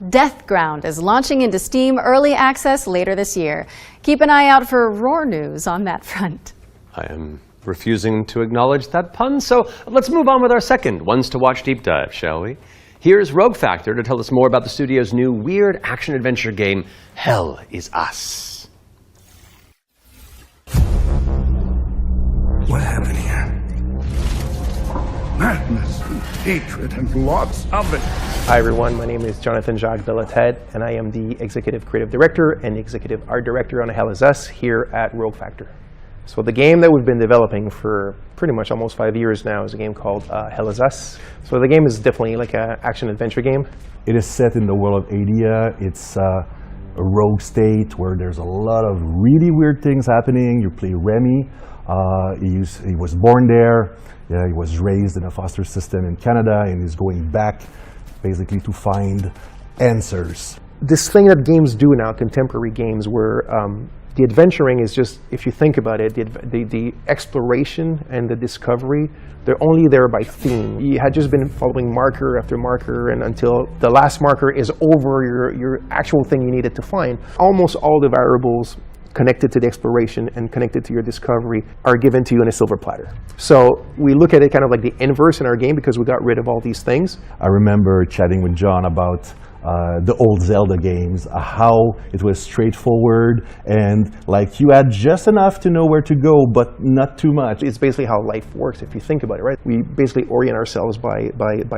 Deathground is launching into Steam Early Access later this year. Keep an eye out for roar news on that front. I am refusing to acknowledge that pun, so let's move on with our second Ones to Watch deep dive, shall we? Here's Rogue Factor to tell us more about the studio's new weird action-adventure game, Hell Is Us. What happened here? Madness and hatred and lots of it. Hi everyone, my name is Jonathan Jacques Belated, and I am the Executive Creative Director and Executive Art Director on Hell Is Us here at Rogue Factor. So the game that we've been developing for pretty much almost 5 years now is a game called Hell Is Us. So the game is definitely like an action-adventure game. It is set in the world of Adia. It's a rogue state where there's a lot of really weird things happening. You play Remy. He was born there. He was raised in a foster system in Canada, and he's going back basically to find answers. This thing that games do now, contemporary games, where the adventuring is just, if you think about it, the exploration and the discovery, they're only there by theme. You had just been following marker after marker, and until the last marker is over your actual thing you needed to find. Almost all the variables connected to the exploration and connected to your discovery are given to you on a silver platter. So we look at it kind of like the inverse in our game because we got rid of all these things. I remember chatting with John about the old Zelda games, how it was straightforward and like you had just enough to know where to go, but not too much. It's basically how life works if you think about it, right? We basically orient ourselves by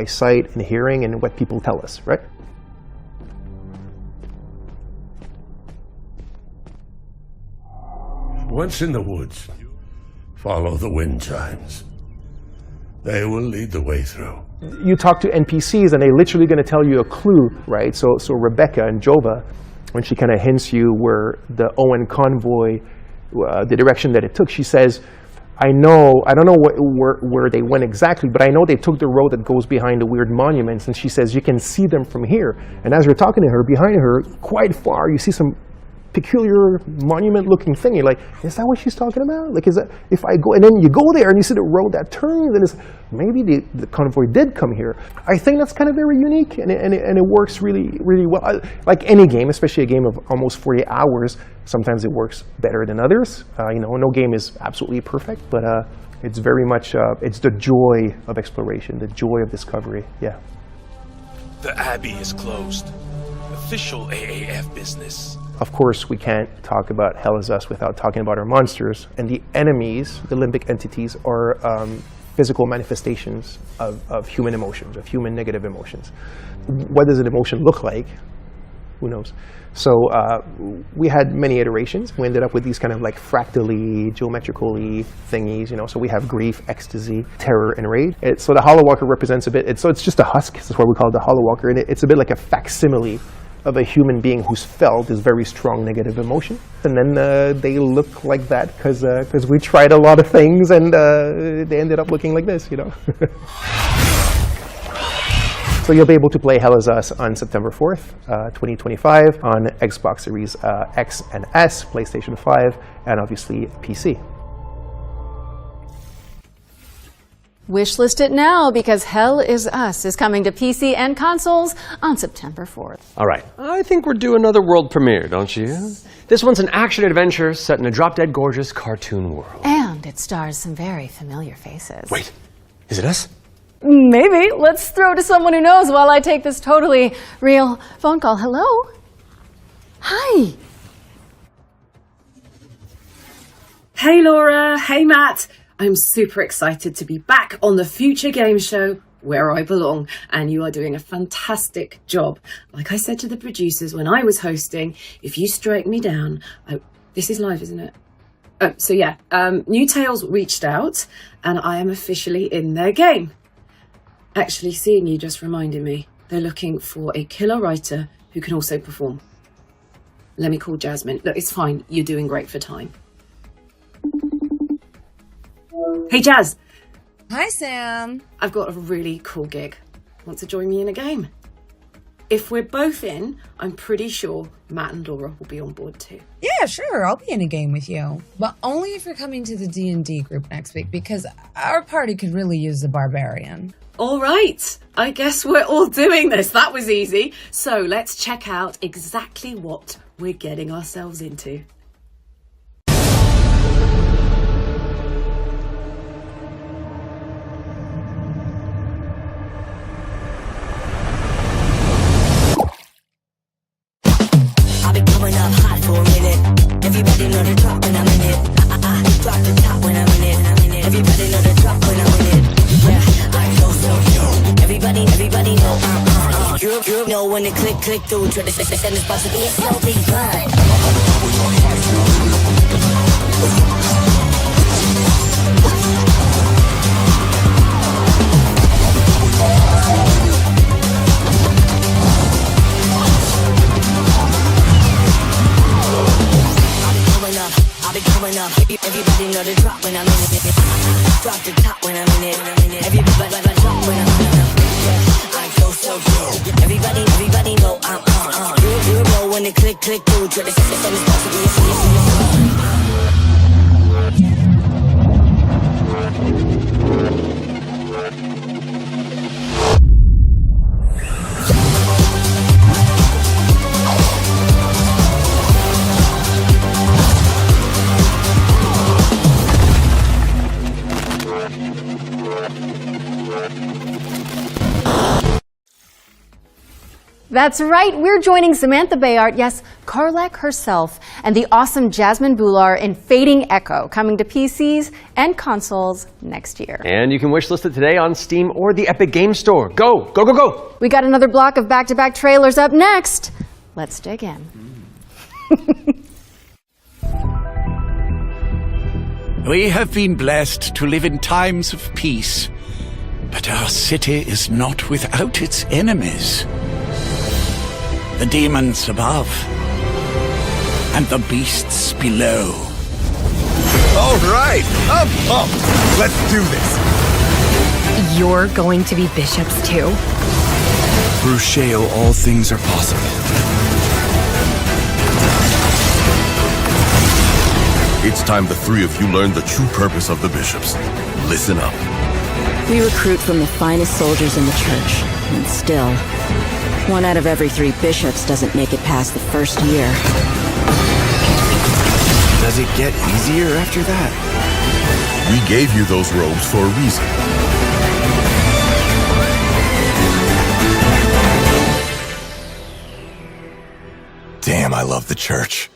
sight and hearing and what people tell us, right? Once in the woods, follow the wind chimes. They will lead the way through. You talk to NPCs and they're literally going to tell you a clue, right? So Rebecca and Jova, when she kind of hints you where the Owen convoy, the direction that it took, she says, I don't know where they went exactly, but I know they took the road that goes behind the weird monuments. And she says, you can see them from here. And as you're talking to her, behind her, quite far, you see some peculiar monument-looking thing. You're like, is that what she's talking about? Like, is that if I go and then you go there and you see the road that turns, and it's maybe the convoy did come here. I think that's kind of very unique, and it works really, really well. Like any game, especially a game of almost 40 hours, sometimes it works better than others. No game is absolutely perfect, but it's very much it's the joy of exploration, the joy of discovery. Yeah. The Abbey is closed. Official AAF business. Of course, we can't talk about Hell Is Us without talking about our monsters. And the enemies, the limbic entities, are physical manifestations of human emotions, of human negative emotions. What does an emotion look like? Who knows? So we had many iterations. We ended up with these kind of like fractally, geometrically thingies, So we have grief, ecstasy, terror, and rage. So the Hollow Walker represents a bit, so it's just a husk. That's why we call it the Hollow Walker. And it's a bit like a facsimile of a human being who's felt this very strong negative emotion. And then they look like that because we tried a lot of things and they ended up looking like this, So you'll be able to play Hell Is Us on September 4th, 2025 on Xbox Series X and S, PlayStation 5, and obviously PC. Wishlist it now because Hell Is Us is coming to PC and consoles on September 4th. All right, I think we're due another world premiere, don't you? This one's an action-adventure set in a drop-dead gorgeous cartoon world. And And it stars some very familiar faces. Wait, is it us? Maybe. Let's throw to someone who knows while I take this totally real phone call. Hello? Hi. Hey Laura, hey Matt. I'm super excited to be back on the Future Game Show where I belong, and you are doing a fantastic job. Like I said to the producers when I was hosting, if you strike me down, this is live, isn't it? So yeah, New Tales reached out and I am officially in their game. Actually, seeing you just reminded me, they're looking for a killer writer who can also perform. Let me call Jasmine. Look, it's fine. You're doing great for time. Hey, Jazz. Hi, Sam. I've got a really cool gig. Want to join me in a game? If we're both in, I'm pretty sure Matt and Laura will be on board too. Yeah, sure. I'll be in a game with you. But only if you're coming to the D&D group next week, because our party could really use the barbarian. All right. I guess we're all doing this. That was easy. So let's check out exactly what we're getting ourselves into. Everybody know the drop when I'm in it. Drop the top when I'm in it. Everybody know the drop when I'm in it. Yeah, I go so yo. Everybody know you know when it click through. Try to send this box to be a slow beat grind. Coming up, everybody know the drop when I'm in it. Drop the top when I'm in it. Everybody drop when I'm in it. I go so low. Everybody know I'm you know when it click through. Try to send this box to be a That's right, we're joining Samantha Bayard, yes, Karlak herself, and the awesome Jasmine Bular in Fading Echo, coming to PCs and consoles next year. And you can wishlist it today on Steam or the Epic Game Store. Go, go, go, go! We got another block of back-to-back trailers up next. Let's dig in. We have been blessed to live in times of peace, but our city is not without its enemies. The demons above, and the beasts below. All right, I'm pumped. Let's do this. You're going to be bishops too? Through Sheo, all things are possible. It's time the three of you learn the true purpose of the bishops. Listen up. We recruit from the finest soldiers in the church, and still, 1 out of every 3 bishops doesn't make it past the first year. Does it get easier after that? We gave you those robes for a reason. Damn, I love the church.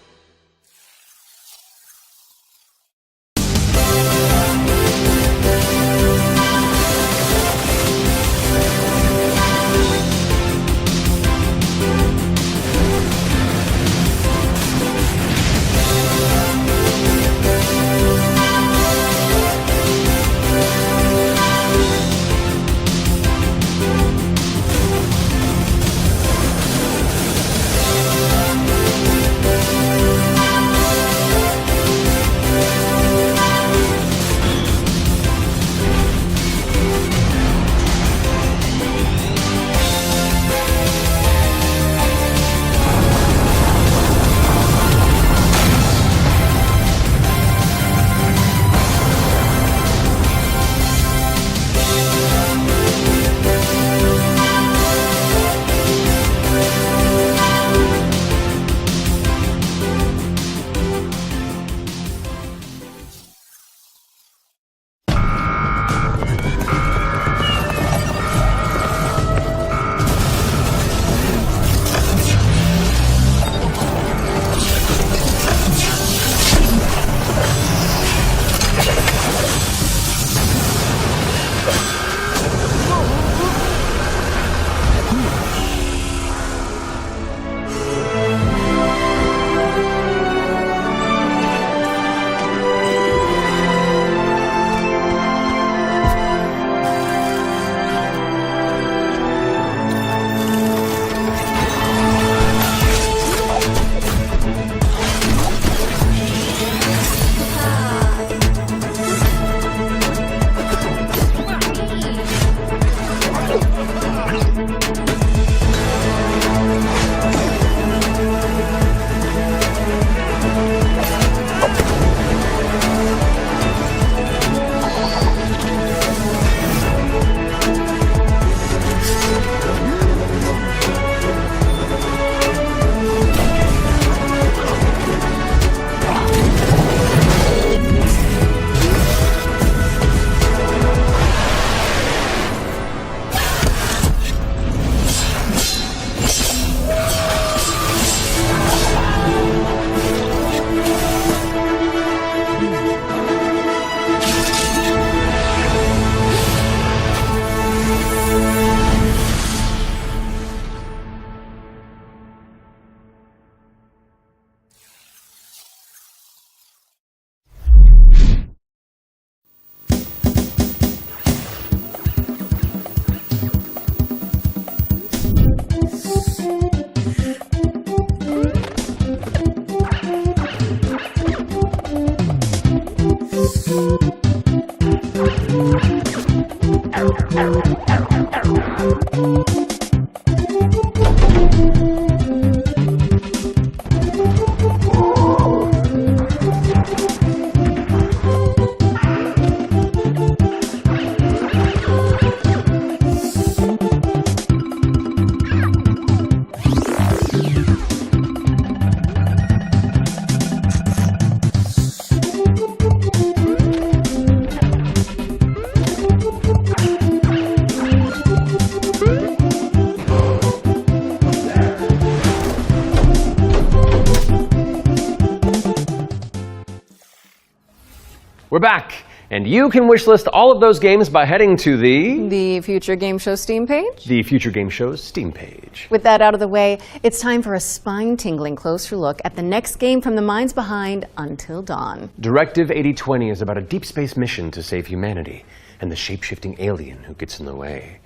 We're back, and you can wishlist all of those games by heading to the Future Game Show Steam page. The Future Game Show's Steam page. With that out of the way, it's time for a spine-tingling closer look at the next game from the minds behind Until Dawn. Directive 8020 is about a deep space mission to save humanity and the shape-shifting alien who gets in the way.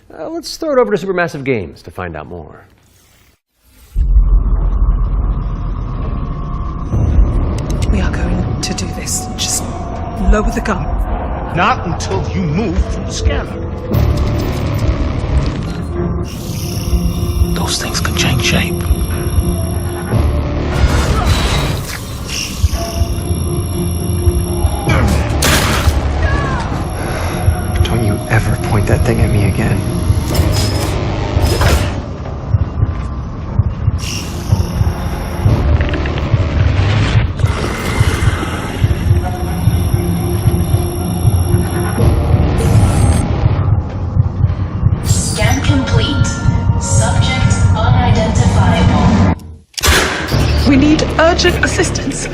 Let's throw it over to Supermassive Games to find out more. We are going to do this. Just lower the gun. Not until you move from the scanner. Those things can change shape. Don't you ever point that thing at me again. Scan complete. Subject unidentifiable. We need urgent assistance.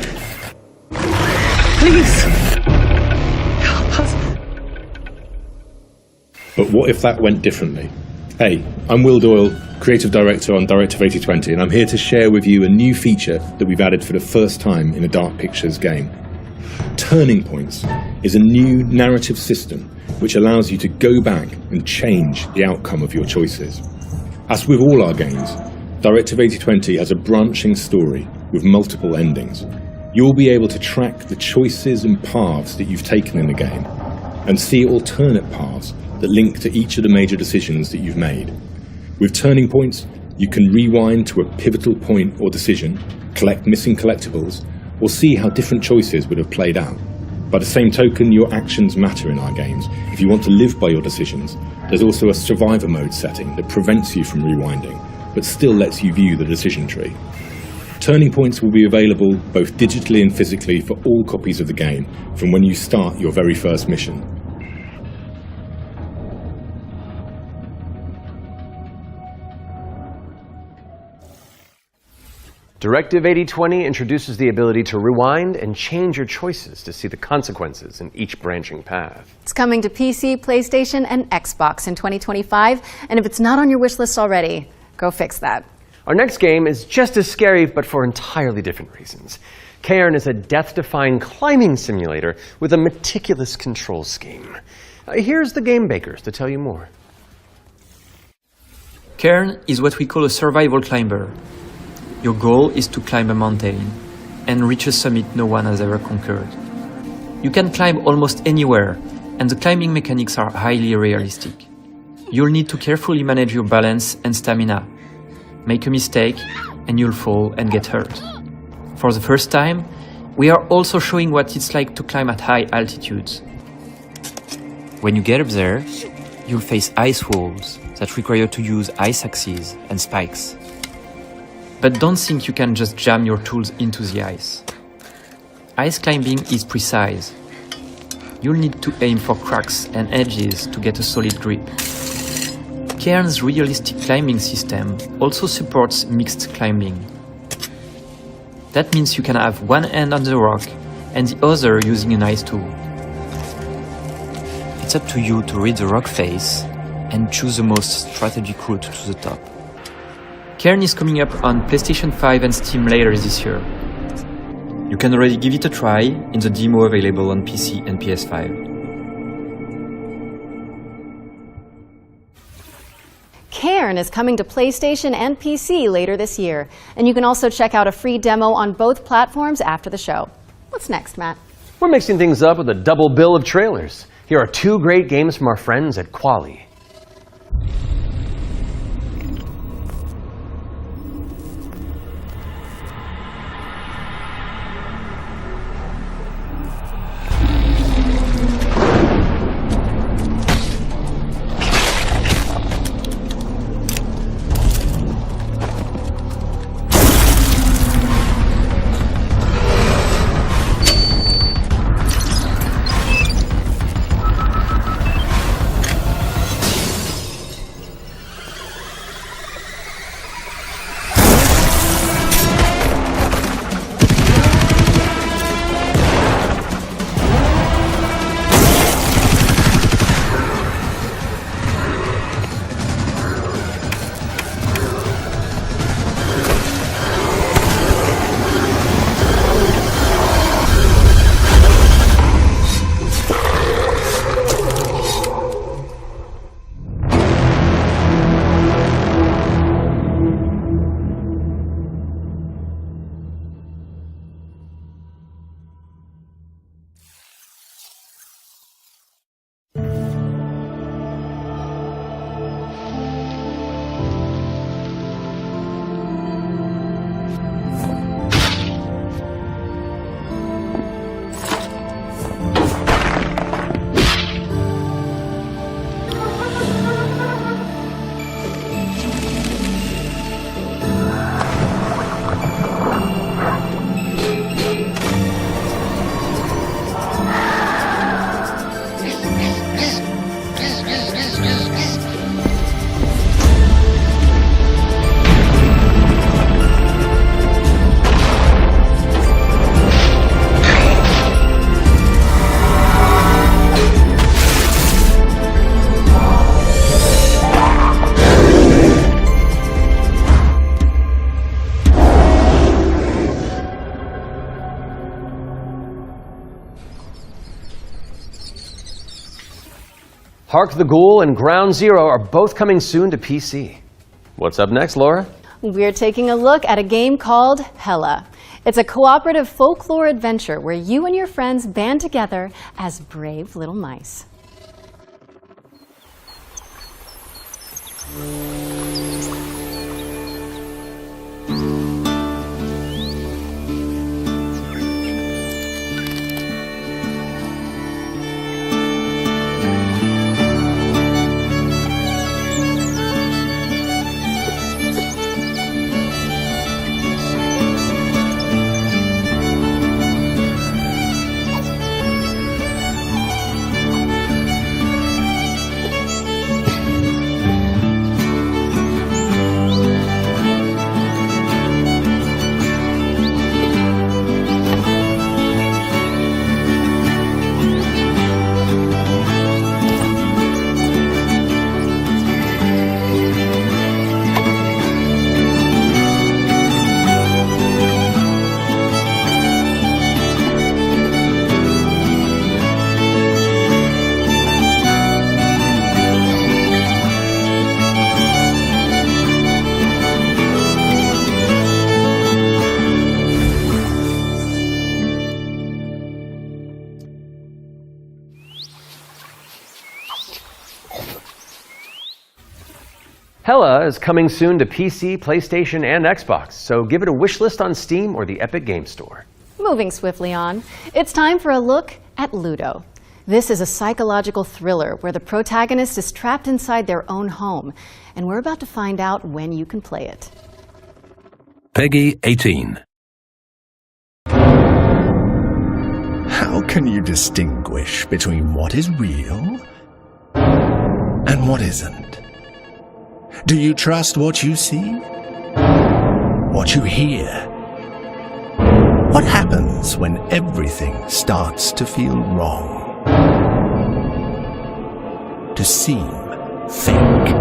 Please. Help us. But what if that went differently? Hey, I'm Will Doyle, Creative Director on Directive 8020, and I'm here to share with you a new feature that we've added for the first time in a Dark Pictures game. Turning Points is a new narrative system which allows you to go back and change the outcome of your choices. As with all our games, Directive 8020 has a branching story with multiple endings. You'll be able to track the choices and paths that you've taken in the game and see alternate paths that link to each of the major decisions that you've made. With Turning Points, you can rewind to a pivotal point or decision, collect missing collectibles, or see how different choices would have played out. By the same token, your actions matter in our games. If you want to live by your decisions, there's also a survivor mode setting that prevents you from rewinding, but still lets you view the decision tree. Turning Points will be available both digitally and physically for all copies of the game from when you start your very first mission. Directive 8020 introduces the ability to rewind and change your choices to see the consequences in each branching path. It's coming to PC, PlayStation, and Xbox in 2025, and if it's not on your wish list already, go fix that. Our next game is just as scary, but for entirely different reasons. Cairn is a death-defying climbing simulator with a meticulous control scheme. Here's the game bakers to tell you more. Cairn is what we call a survival climber. Your goal is to climb a mountain and reach a summit no one has ever conquered. You can climb almost anywhere, and the climbing mechanics are highly realistic. You'll need to carefully manage your balance and stamina. Make a mistake, and you'll fall and get hurt. For the first time, we are also showing what it's like to climb at high altitudes. When you get up there, you'll face ice walls that require you to use ice axes and spikes. But don't think you can just jam your tools into the ice. Ice climbing is precise. You'll need to aim for cracks and edges to get a solid grip. Cairn's realistic climbing system also supports mixed climbing. That means you can have one hand on the rock and the other using an ice tool. It's up to you to read the rock face and choose the most strategic route to the top. Cairn is coming up on PlayStation 5 and Steam later this year. You can already give it a try in the demo available on PC and PS5. Cairn is coming to PlayStation and PC later this year, and you can also check out a free demo on both platforms after the show. What's next, Matt? We're mixing things up with a double bill of trailers. Here are two great games from our friends at Quali. Hark the Ghoul and Ground Zero are both coming soon to PC. What's up next, Laura? We're taking a look at a game called Hella. It's a cooperative folklore adventure where you and your friends band together as brave little mice. Hella is coming soon to PC, PlayStation, and Xbox, so give it a wishlist on Steam or the Epic Game Store. Moving swiftly on, it's time for a look at Ludo. This is a psychological thriller where the protagonist is trapped inside their own home, and we're about to find out when you can play it. Peggy 18. How can you distinguish between what is real and what isn't? Do you trust what you see? What you hear? What happens when everything starts to feel wrong? To seem fake?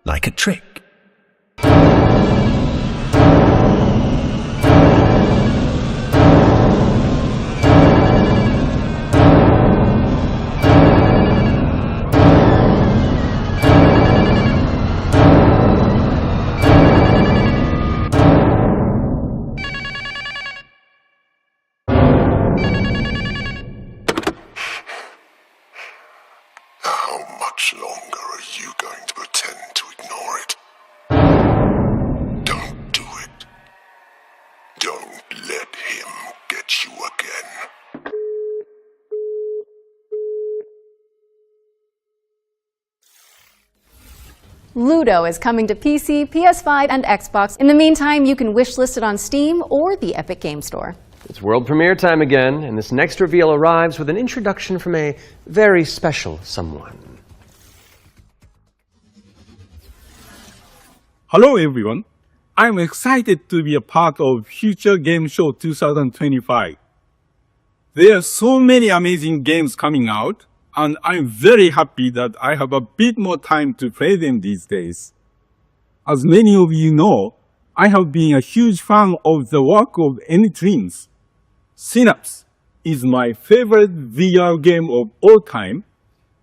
Like a trick? much longer are you going to pretend to ignore it? Don't do it. Don't let him get you again. Ludo is coming to PC, PS5, and Xbox. In the meantime, you can wishlist it on Steam or the Epic Game Store. It's world premiere time again, and this next reveal arrives with an introduction from a very special someone. Hello everyone. I'm excited to be a part of Future Game Show 2025. There are so many amazing games coming out, and I'm very happy that I have a bit more time to play them these days. As many of you know, I have been a huge fan of the work of Anytwins. Synapse is my favorite VR game of all time,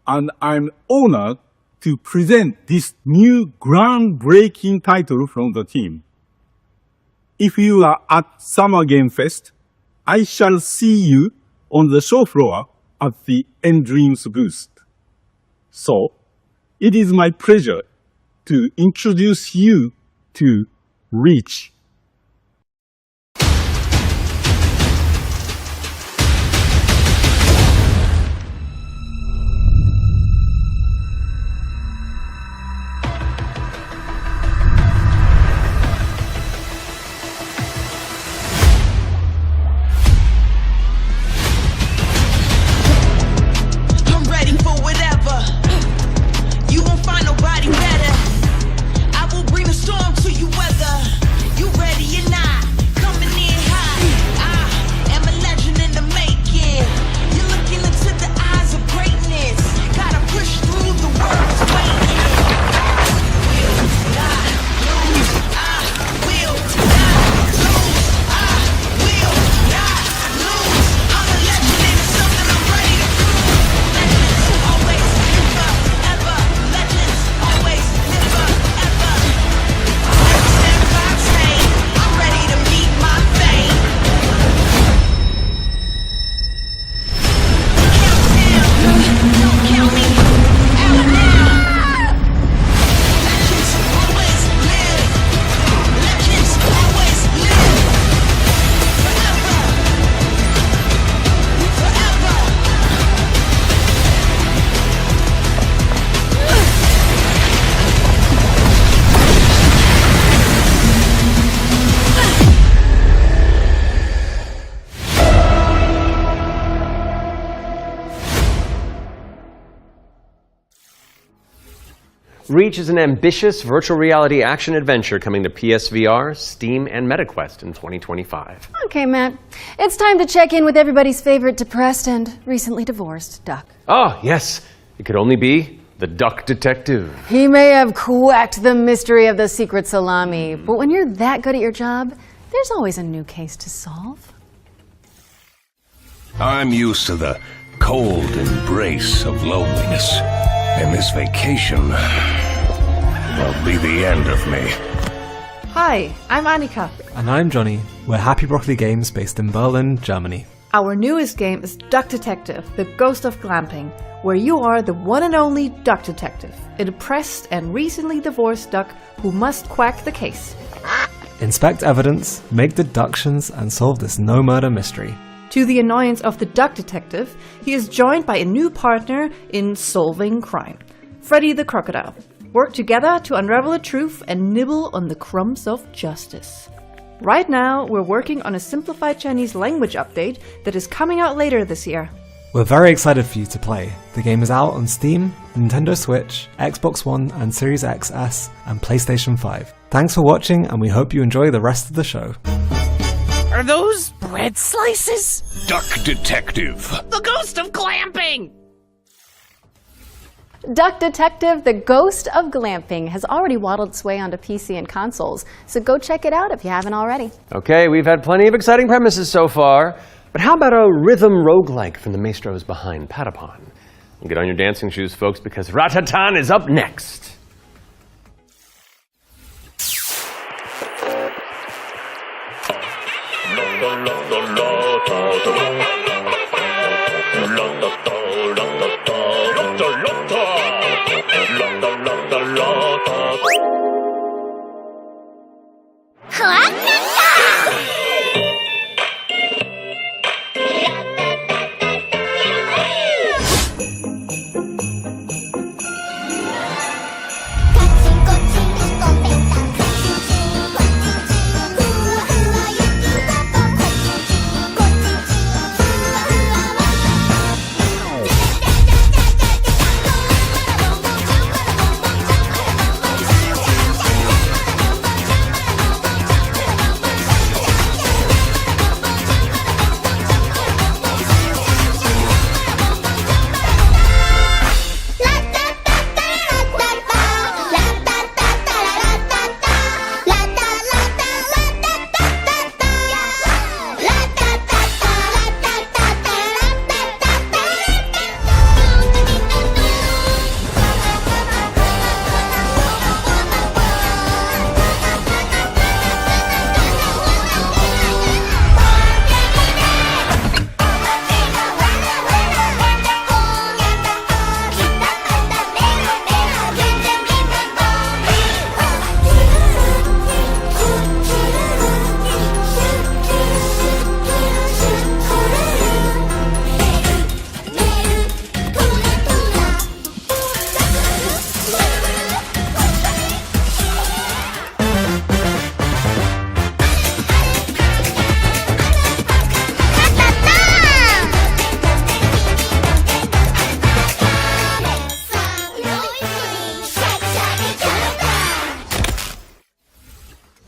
and I'm honored to present this new groundbreaking title from the team. If you are at Summer Game Fest, I shall see you on the show floor at the Endreams booth. So, it is my pleasure to introduce you to Reach. Reach is an ambitious virtual reality action-adventure coming to PSVR, Steam, and MetaQuest in 2025. Okay, Matt. It's time to check in with everybody's favorite depressed and recently divorced duck. Oh, yes. It could only be the Duck Detective. He may have cracked the mystery of the secret salami, but when you're that good at your job, there's always a new case to solve. I'm used to the cold embrace of loneliness, and this vacation will be the end of me. Hi, I'm Annika. And I'm Johnny. We're Happy Broccoli Games based in Berlin, Germany. Our newest game is Duck Detective, the Ghost of Glamping, where you are the one and only Duck Detective, a depressed and recently divorced duck who must quack the case. Inspect evidence, make deductions, and solve this no-murder mystery. To the annoyance of the Duck Detective, he is joined by a new partner in solving crime, Freddy the Crocodile. Work together to unravel the truth and nibble on the crumbs of justice. Right now, we're working on a simplified Chinese language update that is coming out later this year. We're very excited for you to play. The game is out on Steam, Nintendo Switch, Xbox One and Series XS, and PlayStation 5. Thanks for watching, and we hope you enjoy the rest of the show. Are those bread slices? Duck Detective. The Ghost of Glamping! Duck Detective, the Ghost of Glamping, has already waddled its way onto PC and consoles, so go check it out if you haven't already. Okay, we've had plenty of exciting premises so far, but how about a rhythm roguelike from the maestros behind Patapon? Well, get on your dancing shoes, folks, because Ratatan is up next.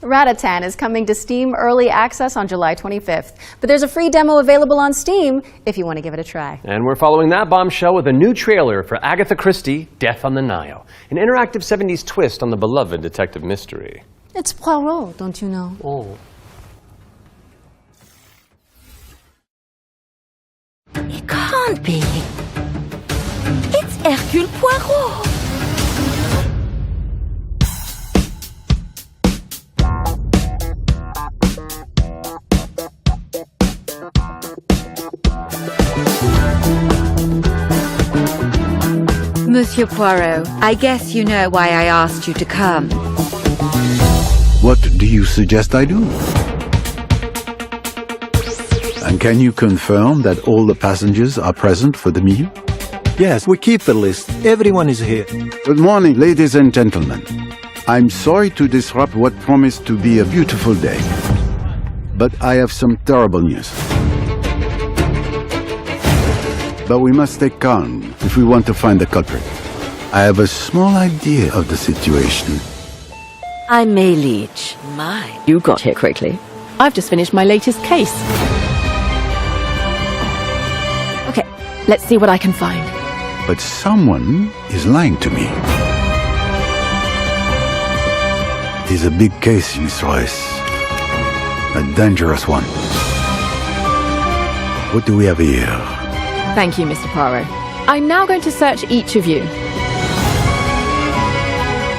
Ratatan is coming to Steam Early Access on July 25th, but there's a free demo available on Steam if you want to give it a try. And we're following that bombshell with a new trailer for Agatha Christie, Death on the Nile, an interactive 70s twist on the beloved detective mystery. It's Poirot, don't you know? Oh. It can't be. It's Hercule Poirot. Monsieur Poirot, I guess you know why I asked you to come. What do you suggest I do? And can you confirm that all the passengers are present for the meal? Yes, we keep the list. Everyone is here. Good morning, ladies and gentlemen. I'm sorry to disrupt what promised to be a beautiful day, but I have some terrible news. But we must stay calm if we want to find the culprit. I have a small idea of the situation. I'm May Leach. My, you got here quickly. I've just finished my latest case. Okay, let's see what I can find. But someone is lying to me. It is a big case, Miss Royce. A dangerous one. What do we have here? Thank you, Mr. Poirot. I'm now going to search each of you.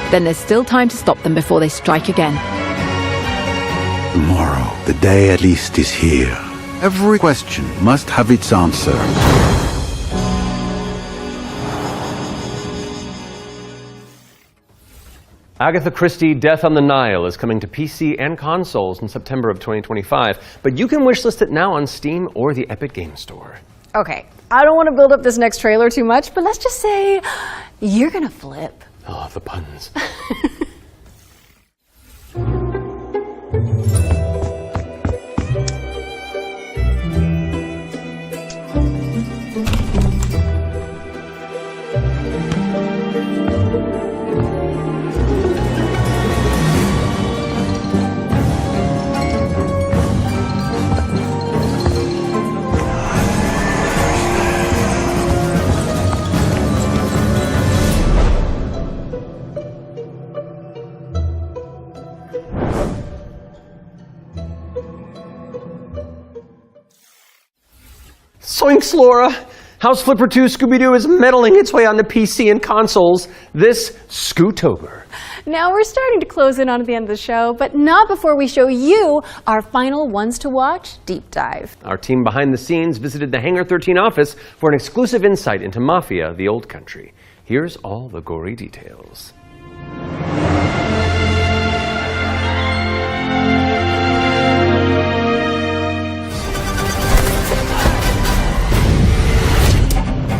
Then there's still time to stop them before they strike again. Tomorrow, the day at least is here. Every question must have its answer. Agatha Christie, Death on the Nile is coming to PC and consoles in September of 2025, but you can wishlist it now on Steam or the Epic Games Store. Okay, I don't want to build up this next trailer too much, but let's just say you're gonna flip. Oh, the puns. Zoinks, Laura! House Flipper 2 Scooby-Doo is meddling its way onto PC and consoles this Scootober. Now we're starting to close in on the end of the show, but not before we show you our final ones to watch deep dive. Our team behind the scenes visited the Hangar 13 office for an exclusive insight into Mafia: The Old Country. Here's all the gory details.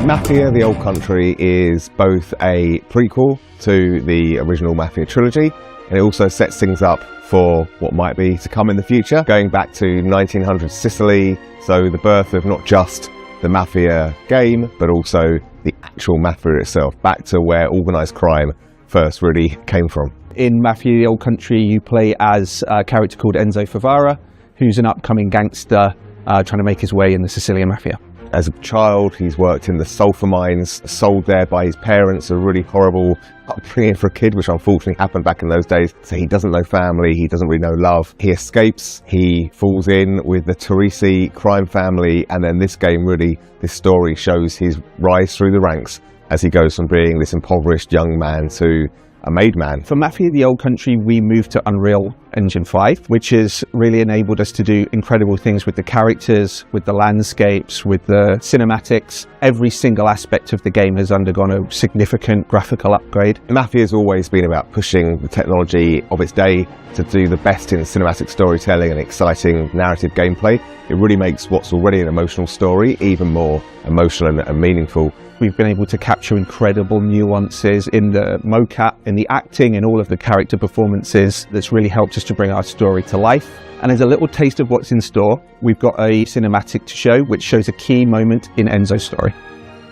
Mafia: The Old Country is both a prequel to the original Mafia trilogy, and it also sets things up for what might be to come in the future, going back to 1900s Sicily, so the birth of not just the Mafia game, but also the actual Mafia itself, back to where organised crime first really came from. In Mafia: The Old Country, you play as a character called Enzo Favara, who's an upcoming gangster trying to make his way in the Sicilian Mafia. As a child, he's worked in the sulphur mines, sold there by his parents, a really horrible upbringing for a kid, which unfortunately happened back in those days. So he doesn't know family, he doesn't really know love. He escapes, he falls in with the Teresi crime family, and then this game really, this story shows his rise through the ranks as he goes from being this impoverished young man to a made man. For Mafia: The Old Country, we moved to Unreal Engine 5, which has really enabled us to do incredible things with the characters, with the landscapes, with the cinematics. Every single aspect of the game has undergone a significant graphical upgrade. Mafia has always been about pushing the technology of its day to do the best in cinematic storytelling and exciting narrative gameplay. It really makes what's already an emotional story even more emotional and meaningful. We've been able to capture incredible nuances in the mocap, in the acting, in all of the character performances. That's really helped us to bring our story to life. And as a little taste of what's in store, we've got a cinematic to show which shows a key moment in Enzo's story.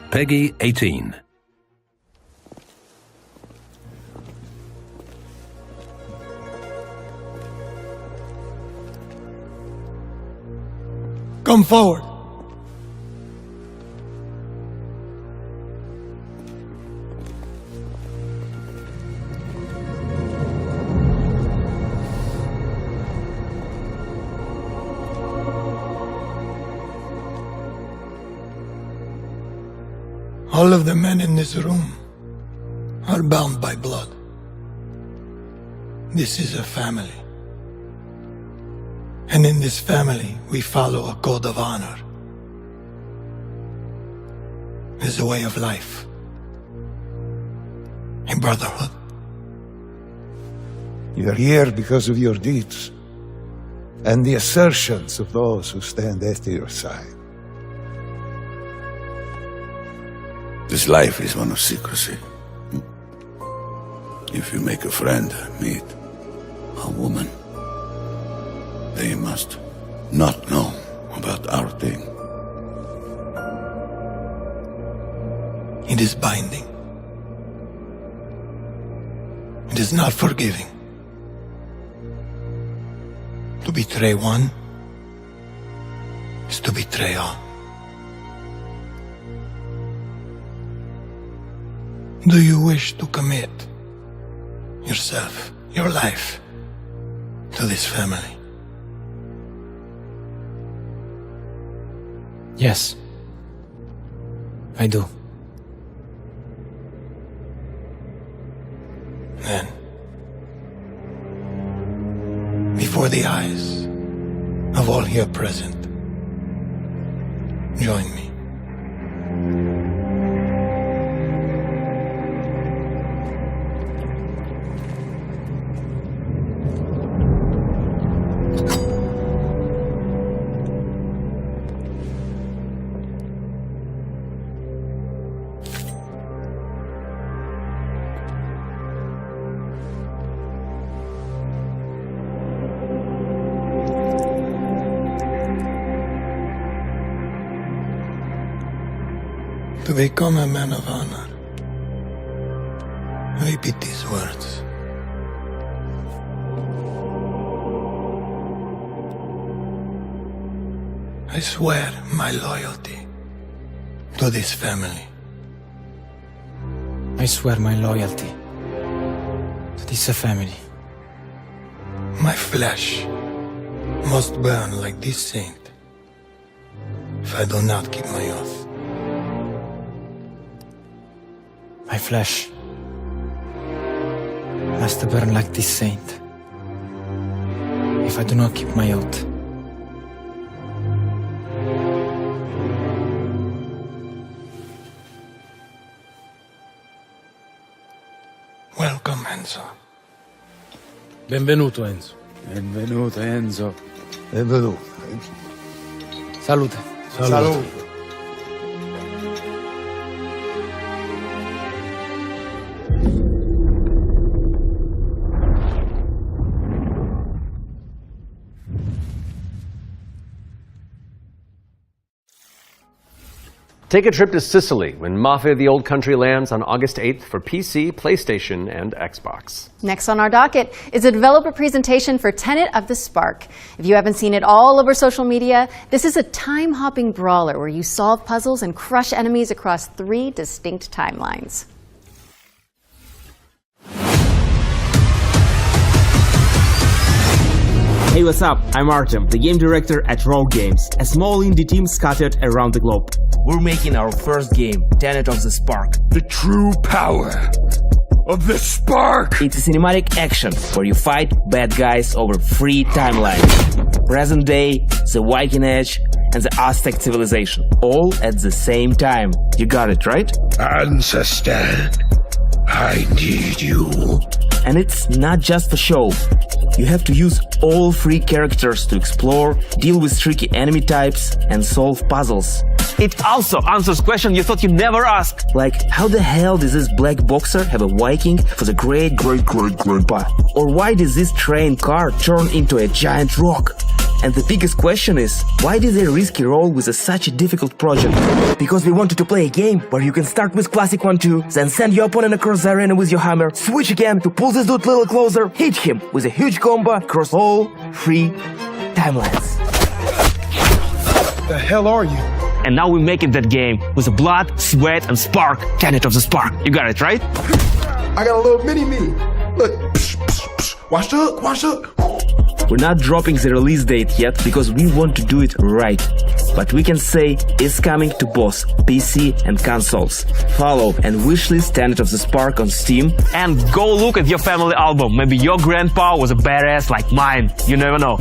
Peggy 18. Come forward. All of the men in this room are bound by blood. This is a family. And in this family, we follow a code of honor. It's a way of life, a brotherhood. You're here because of your deeds and the assertions of those who stand at your side. This life is one of secrecy. If you make a friend, meet a woman, they must not know about our thing. It is binding. It is not forgiving. To betray one is to betray all. Do you wish to commit yourself, your life, to this family? Yes, I do. Then, before the eyes of all here present, join me. To become a man of honor, repeat these words. I swear my loyalty to this family. I swear my loyalty to this family. My flesh must burn like this saint if I do not keep my oath. My flesh must burn like this saint if I do not keep my oath. Welcome, Enzo. Benvenuto, Enzo. Benvenuto, Enzo. Benvenuto. Salute. Salute. Take a trip to Sicily when Mafia of the Old Country lands on August 8th for PC, PlayStation, and Xbox. Next on our docket is a developer presentation for Tenet of the Spark. If you haven't seen it all over social media, this is a time-hopping brawler where you solve puzzles and crush enemies across 3 distinct timelines. Hey, what's up? I'm Artem, the game director at Rogue Games, a small indie team scattered around the globe. We're making our first game, Tenet of the Spark. The true power of the spark! It's a cinematic action where you fight bad guys over 3 timelines. Present day, the Viking Age, and the Aztec civilization. All at the same time. You got it, right? Ancestor, I need you. And it's not just for show. You have to use all 3 characters to explore, deal with tricky enemy types, and solve puzzles. It also answers questions you thought you'd never ask. Like, how the hell does this black boxer have a Viking for the great-great-great-grandpa? Or why does this train car turn into a giant rock? And the biggest question is, why did they risk a role with such a difficult project? Because we wanted to play a game where you can start with classic 1-2, then send your opponent across the arena with your hammer, switch again to pull this dude a little closer, hit him with a huge combo across all 3 timelines. The hell are you? And now we make it that game with the blood, sweat, and spark. Tenet of the spark. You got it, right? I got a little mini-me. Look. Wash up, wash up. We're not dropping the release date yet because we want to do it right. But we can say it's coming to both PC and consoles. Follow and wishlist Tenet of the Spark on Steam. And go look at your family album. Maybe your grandpa was a badass like mine. You never know.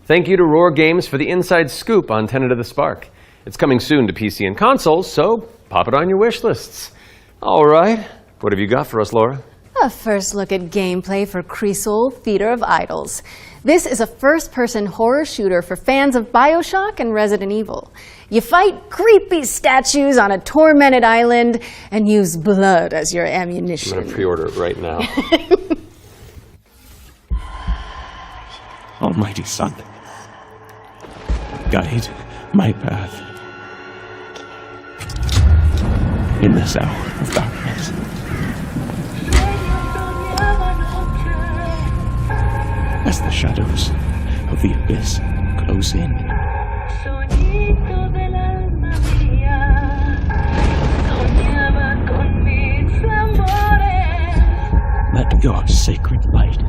Thank you to Roar Games for the inside scoop on Tenet of the Spark. It's coming soon to PC and consoles, so pop it on your wish lists. All right, what have you got for us, Laura? A first look at gameplay for Cresol Theater of Idols. This is a first-person horror shooter for fans of BioShock and Resident Evil. You fight creepy statues on a tormented island and use blood as your ammunition. I'm going to pre-order it right now. Almighty Son, guide my path in this hour of darkness. As the shadows of the abyss close in, let your sacred light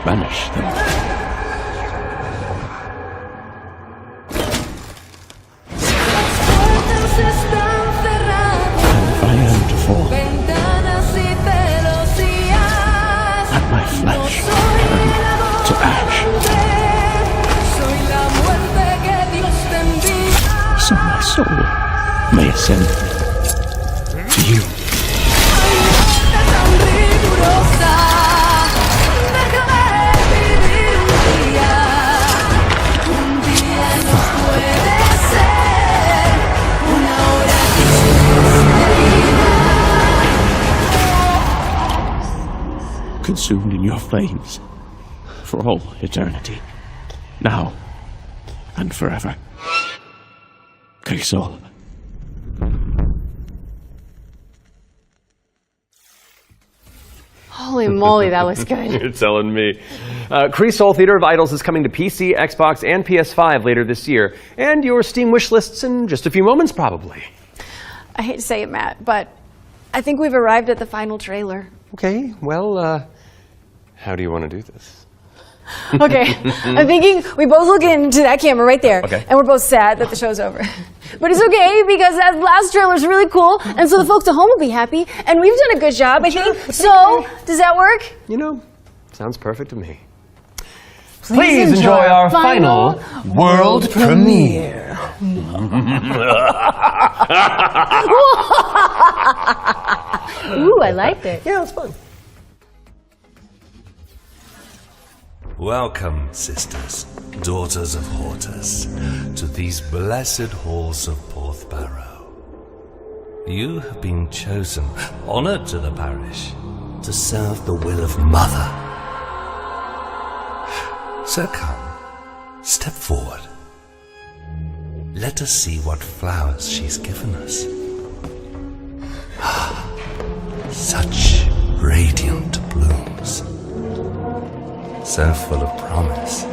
banish them. And if I am to fall, let my flesh turn to ash, so my soul may ascend to you. Consumed in your flames for all eternity, now and forever. Cresol. Holy moly, that was good. You're telling me. Cresol Theater of Idols is coming to PC, Xbox, and PS5 later this year, and your Steam wish lists in just a few moments, probably. I hate to say it, Matt, but I think we've arrived at the final trailer. Okay, well, how do you want to do this? Okay, I'm thinking we both look into that camera right there, Okay. and we're both sad that the show's over. But it's okay, because that last trailer's really cool, and so the folks at home will be happy, and we've done a good job, I think. So, does that work? You know, sounds perfect to me. Please enjoy our final world premiere. Ooh, I liked it. Yeah, it was fun. Welcome, sisters, daughters of Hortus, to these blessed halls of Porthbarrow. You have been chosen, honored to the parish, to serve the will of Mother. So come, step forward. Let us see what flowers she's given us. Such radiant blooms. So full of promise.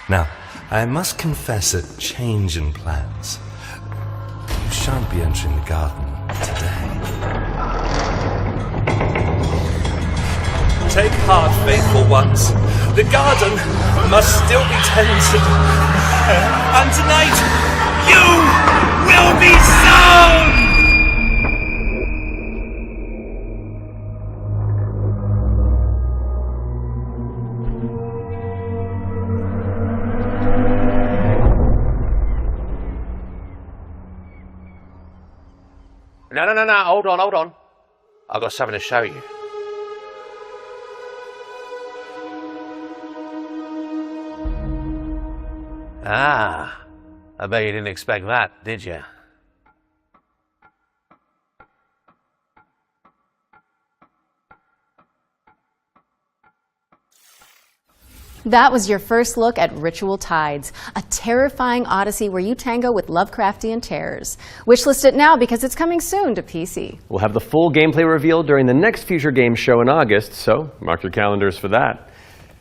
Now, I must confess a change in plans. You shan't be entering the garden today. Take heart, faithful ones. The garden must still be tended. And tonight, you will be sown! No, hold on. I've got something to show you. Ah, I bet you didn't expect that, did you? That was your first look at Ritual Tides, a terrifying odyssey where you tango with Lovecraftian terrors. Wishlist it now because it's coming soon to PC. We'll have the full gameplay reveal during the next Future Games show in August, so mark your calendars for that.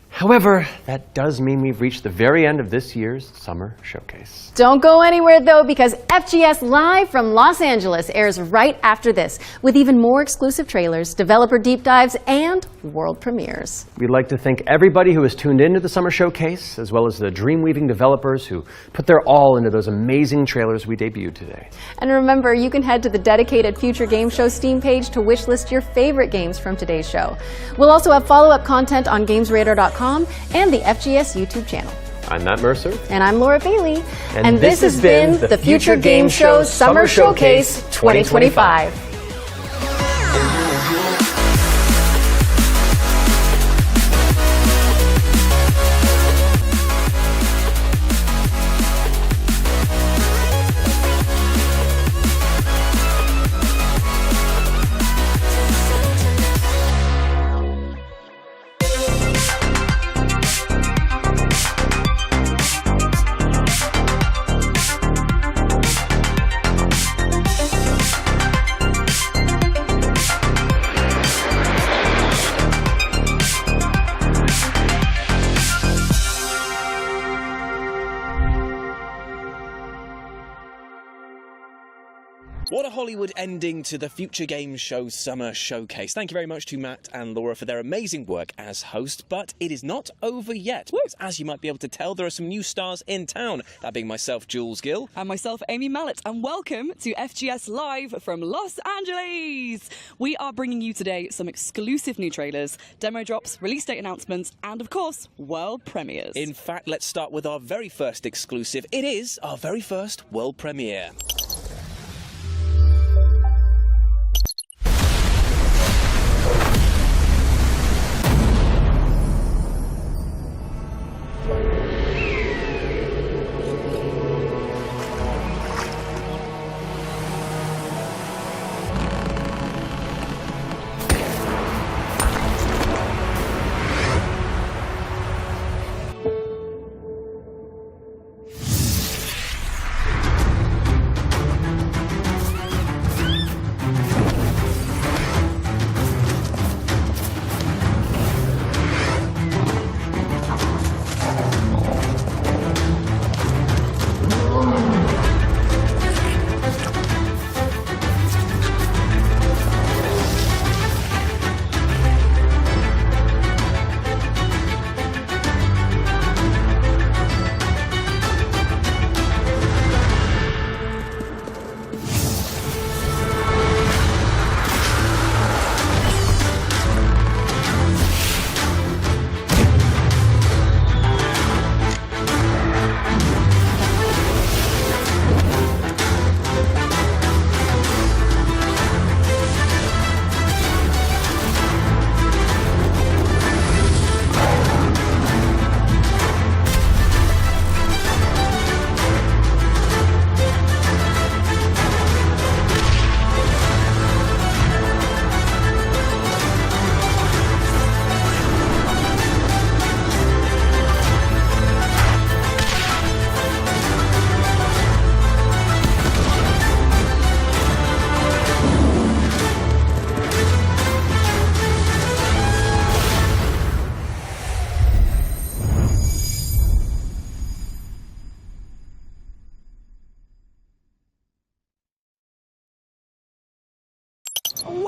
However, that does mean we've reached the very end of this year's Summer Showcase. Don't go anywhere though, because FGS Live from Los Angeles airs right after this, with even more exclusive trailers, developer deep dives, and world premieres. We'd like to thank everybody who has tuned into the Summer Showcase, as well as the Dreamweaving developers who put their all into those amazing trailers we debuted today. And remember, you can head to the dedicated Future Game Show Steam page to wishlist your favorite games from today's show. We'll also have follow-up content on GamesRadar.com and the FGS YouTube channel. I'm Matt Mercer. And I'm Laura Bailey. And this has been the Future Game Show Summer Showcase 2025. What a Hollywood ending to the Future Games Show Summer Showcase. Thank you very much to Matt and Laura for their amazing work as hosts, but it is not over yet. Because as you might be able to tell, there are some new stars in town. That being myself, Jules Gill. And myself, Amy Mallet. And welcome to FGS Live from Los Angeles. We are bringing you today some exclusive new trailers, demo drops, release date announcements, and of course, world premieres. In fact, let's start with our very first exclusive. It is our very first world premiere.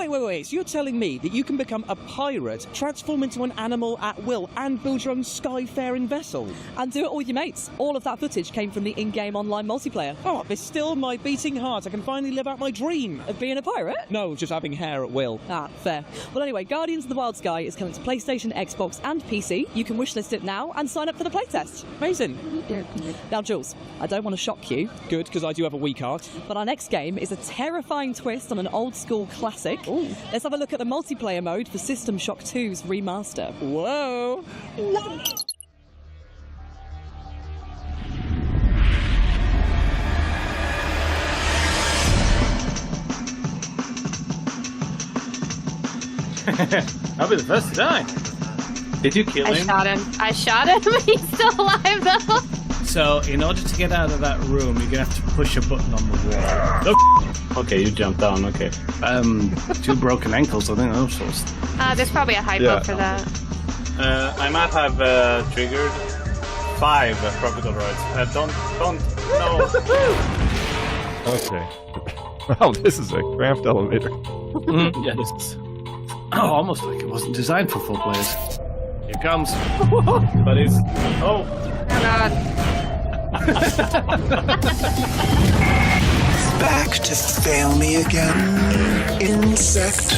Wait, so you're telling me that you can become a pirate, transform into an animal at will, and build your own skyfaring vessel? And do it all with your mates. All of that footage came from the in-game online multiplayer. Oh, there's still my beating heart. I can finally live out my dream. Of being a pirate? No, just having hair at will. Ah, fair. Well, anyway, Guardians of the Wild Sky is coming to PlayStation, Xbox, and PC. You can wishlist it now and sign up for the playtest. Amazing. Now, Jules, I don't want to shock you. Good, because I do have a weak heart. But our next game is a terrifying twist on an old-school classic. Ooh. Let's have a look at the multiplayer mode for System Shock 2's remaster. Whoa! I'll be the first to die. Did you kill him? I shot him. He's still alive though. So, in order to get out of that room, you're gonna have to push a button on the wall. Okay, you jumped down, okay. 2 broken ankles, I think that was supposed. There's probably a hypo for that. I might have triggered 5 tropical roids. Don't, no. Okay. Wow, this is a cramped elevator. Yeah, this is almost like it wasn't designed for 4 players. Here comes. But it's... Oh God. Back to fail me again, insect.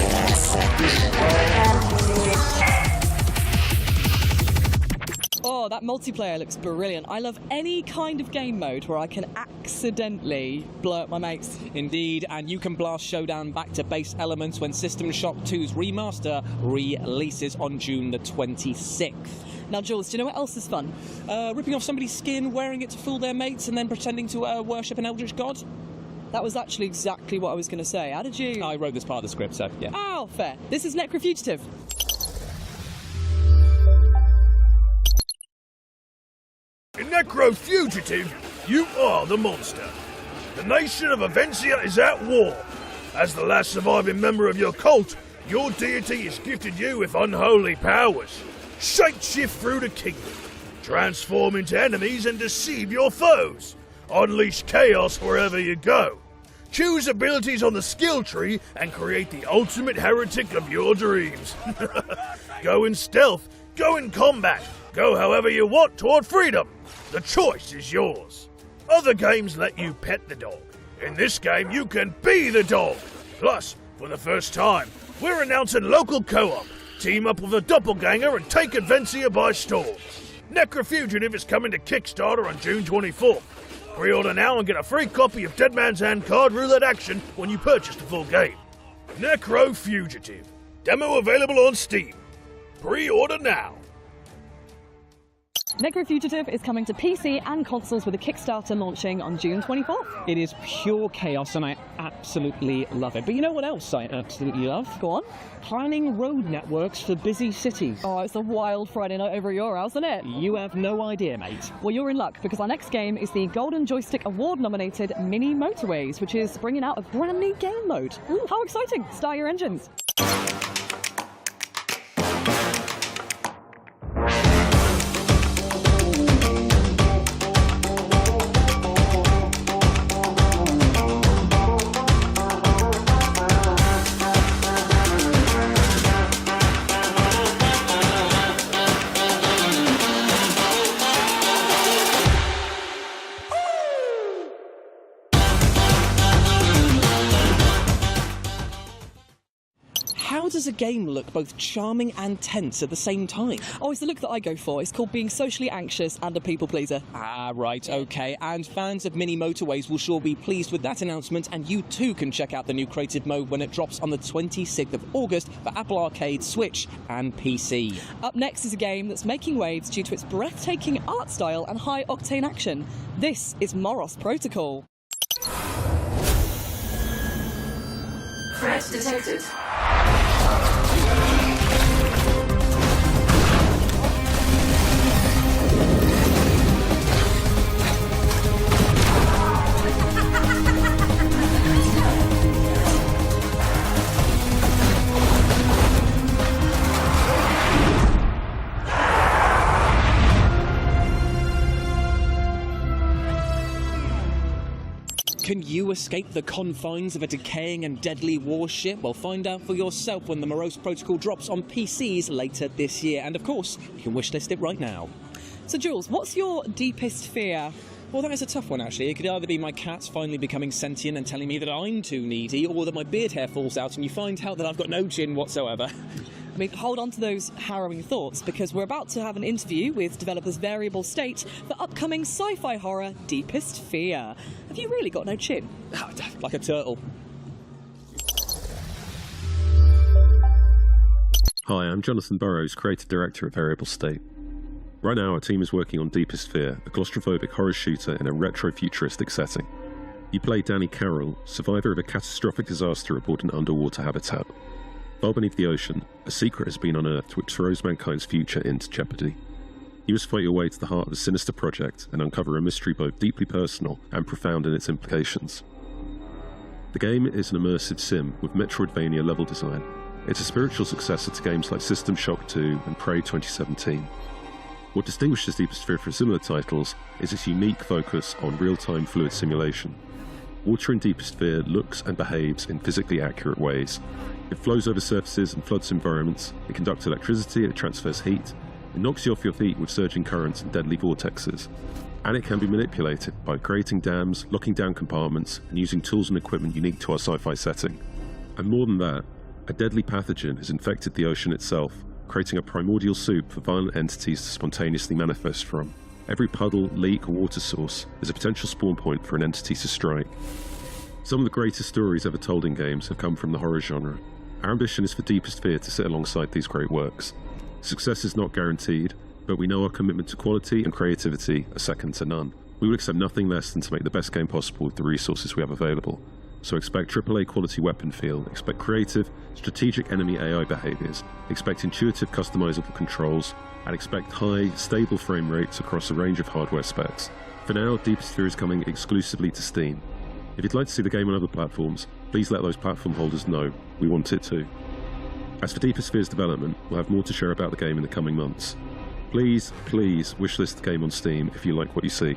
Oh, that multiplayer looks brilliant. I love any kind of game mode where I can accidentally blow up my mates. Indeed, and you can blast Showdown back to base elements when System Shock 2's remaster releases on June the 26th. Now, Jules, do you know what else is fun? Ripping off somebody's skin, wearing it to fool their mates, and then pretending to worship an eldritch god? That was actually exactly what I was going to say. How did you... I wrote this part of the script, so yeah. Oh, fair. This is Necrofugitive. In Necrofugitive, you are the monster. The nation of Avencia is at war. As the last surviving member of your cult, your deity has gifted you with unholy powers. Shapeshift through the kingdom, transform into enemies and deceive your foes. Unleash chaos wherever you go. Choose abilities on the skill tree and create the ultimate heretic of your dreams. Go in stealth, go in combat, go however you want toward freedom. The choice is yours. Other games let you pet the dog. In this game, you can be the dog. Plus, for the first time, we're announcing local co-op. Team up with a doppelganger and take Avencia by storm. Necrofugitive is coming to Kickstarter on June 24th. Pre-order now and get a free copy of Dead Man's Hand card roulette action when you purchase the full game. Necrofugitive. Demo available on Steam. Pre-order now. Necrofugitive is coming to PC and consoles with a Kickstarter launching on June 24th. It is pure chaos and I absolutely love it. But you know what else I absolutely love? Go on. Planning road networks for busy cities. Oh, it's a wild Friday night over at your house, isn't it? You have no idea, mate. Well, you're in luck because our next game is the Golden Joystick Award-nominated Mini Motorways, which is bringing out a brand new game mode. Ooh, how exciting! Start your engines. How does a game look both charming and tense at the same time? Oh, it's the look that I go for. It's called being socially anxious and a people pleaser. Ah, right, okay. And fans of Mini Motorways will sure be pleased with that announcement, and you too can check out the new creative mode when it drops on the 26th of August for Apple Arcade, Switch and PC. Up next is a game that's making waves due to its breathtaking art style and high-octane action. This is Moros Protocol. Threat detected. Can you escape the confines of a decaying and deadly warship? Well, find out for yourself when the Morose Protocol drops on PCs later this year. And of course, you can wishlist it right now. So, Jules, what's your deepest fear? Well, that is a tough one, actually. It could either be my cats finally becoming sentient and telling me that I'm too needy, or that my beard hair falls out and you find out that I've got no chin whatsoever. I mean, hold on to those harrowing thoughts, because we're about to have an interview with developers Variable State for upcoming sci-fi horror Deepest Fear. Have you really got no chin? Like a turtle. Hi, I'm Jonathan Burrows, Creative Director at Variable State. Right now, our team is working on Deepest Fear, a claustrophobic horror shooter in a retro-futuristic setting. You play Danny Carroll, survivor of a catastrophic disaster aboard an underwater habitat. Far beneath the ocean, a secret has been unearthed which throws mankind's future into jeopardy. You must fight your way to the heart of a sinister project and uncover a mystery both deeply personal and profound in its implications. The game is an immersive sim with Metroidvania level design. It's a spiritual successor to games like System Shock 2 and Prey 2017. What distinguishes Deepest Fear from similar titles is its unique focus on real-time fluid simulation. Water in Deepest Fear looks and behaves in physically accurate ways. It flows over surfaces and floods environments, it conducts electricity, it transfers heat, it knocks you off your feet with surging currents and deadly vortexes. And it can be manipulated by creating dams, locking down compartments, and using tools and equipment unique to our sci-fi setting. And more than that, a deadly pathogen has infected the ocean itself, creating a primordial soup for violent entities to spontaneously manifest from. Every puddle, leak, or water source is a potential spawn point for an entity to strike. Some of the greatest stories ever told in games have come from the horror genre. Our ambition is for Deepest Fear to sit alongside these great works. Success is not guaranteed, but we know our commitment to quality and creativity are second to none. We would accept nothing less than to make the best game possible with the resources we have available. So expect AAA quality weapon feel, expect creative, strategic enemy AI behaviors, expect intuitive customizable controls, and expect high, stable frame rates across a range of hardware specs. For now, Deepest Fear is coming exclusively to Steam. If you'd like to see the game on other platforms, please let those platform holders know. We want it too. As for Deepest Fear's development, we'll have more to share about the game in the coming months. Please, please wishlist the game on Steam if you like what you see.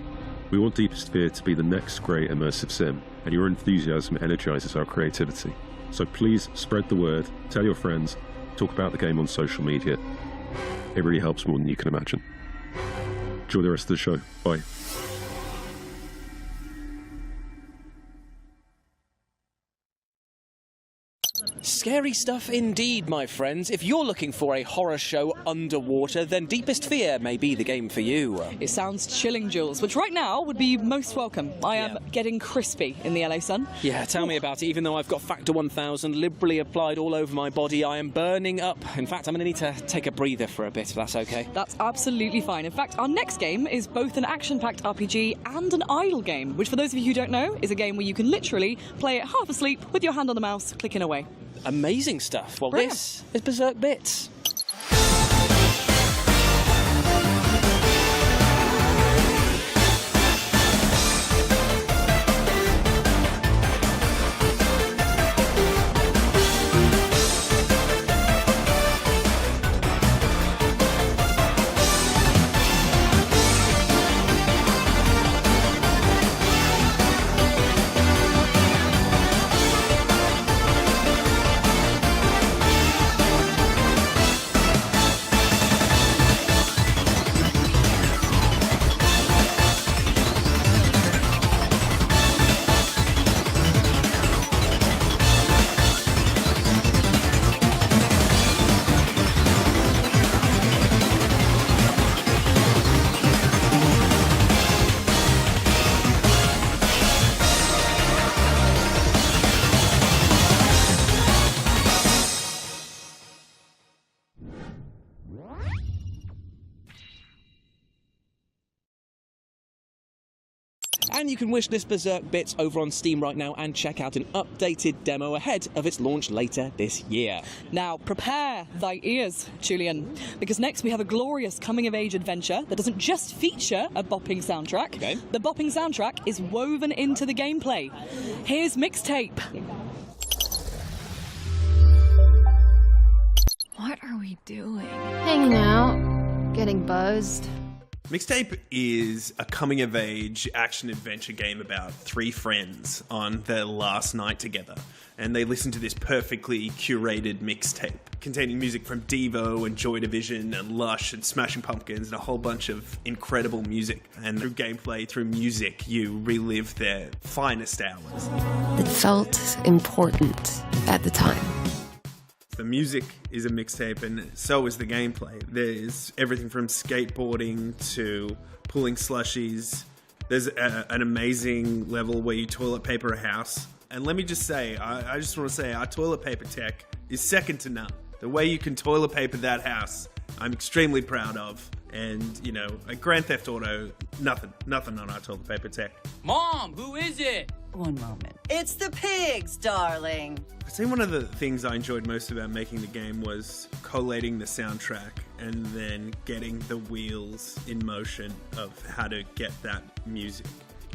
We want Deepest Fear to be the next great immersive sim, and your enthusiasm energizes our creativity. So please spread the word, tell your friends, talk about the game on social media. It really helps more than you can imagine. Enjoy the rest of the show. Bye. Scary stuff indeed, my friends. If you're looking for a horror show underwater, then Deepest Fear may be the game for you. It sounds chilling, Jules, which right now would be most welcome. I am getting crispy in the LA sun. Yeah, tell me about it. Even though I've got Factor 1000 liberally applied all over my body, I am burning up. In fact, I'm going to need to take a breather for a bit, if that's okay. That's absolutely fine. In fact, our next game is both an action-packed RPG and an idle game, which for those of you who don't know, is a game where you can literally play it half asleep with your hand on the mouse, clicking away. Amazing stuff. Well, Brilliant. This is Berserk Bits. And you can wish this Berserk Bits over on Steam right now and check out an updated demo ahead of its launch later this year. Now, prepare thy ears, Julian, because next we have a glorious coming-of-age adventure that doesn't just feature a bopping soundtrack. Okay. The bopping soundtrack is woven into the gameplay. Here's Mixtape. What are we doing? Hanging out, getting buzzed. Mixtape is a coming-of-age action-adventure game about three friends on their last night together, and they listen to this perfectly curated mixtape containing music from Devo and Joy Division and Lush and Smashing Pumpkins and a whole bunch of incredible music. And through gameplay, through music, you relive their finest hours. It felt important at the time. The music is a mixtape and so is the gameplay. There's everything from skateboarding to pulling slushies. There's an amazing level where you toilet paper a house. And let me just say, I just want to say our toilet paper tech is second to none. The way you can toilet paper that house, I'm extremely proud of. And, you know, Grand Theft Auto, nothing on our toilet paper tech. Mom, who is it? One moment. It's the pigs, darling. I think one of the things I enjoyed most about making the game was collating the soundtrack and then getting the wheels in motion of how to get that music.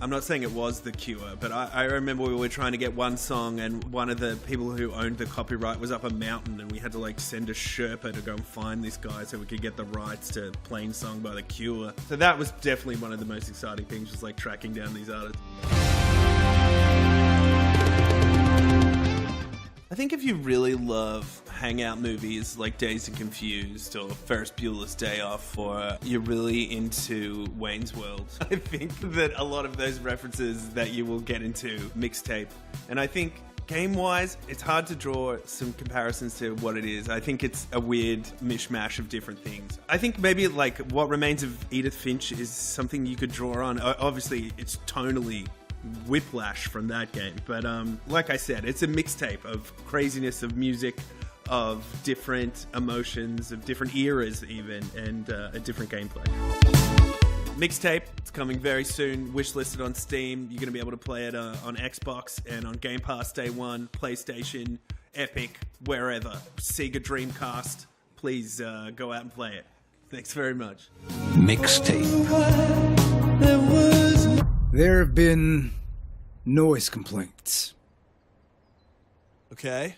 I'm not saying it was The Cure, but I remember we were trying to get one song and one of the people who owned the copyright was up a mountain and we had to like send a Sherpa to go and find this guy so we could get the rights to Plain Song by The Cure. So that was definitely one of the most exciting things, was like tracking down these artists. I think if you really love hangout movies like Dazed and Confused or Ferris Bueller's Day Off, or you're really into Wayne's World, I think that a lot of those references that you will get into Mixtape. And I think game-wise, it's hard to draw some comparisons to what it is. I think it's a weird mishmash of different things. I think maybe like What Remains of Edith Finch is something you could draw on. Obviously, it's tonally whiplash from that game, but like I said, it's a mixtape of craziness, of music, of different emotions, of different eras even, and a different gameplay. Mixtape, it's coming very soon, wishlisted on Steam. You're going to be able to play it on Xbox and on Game Pass Day 1, PlayStation, Epic, wherever. Sega Dreamcast, please go out and play it. Thanks very much. Mixtape. There have been noise complaints. Okay.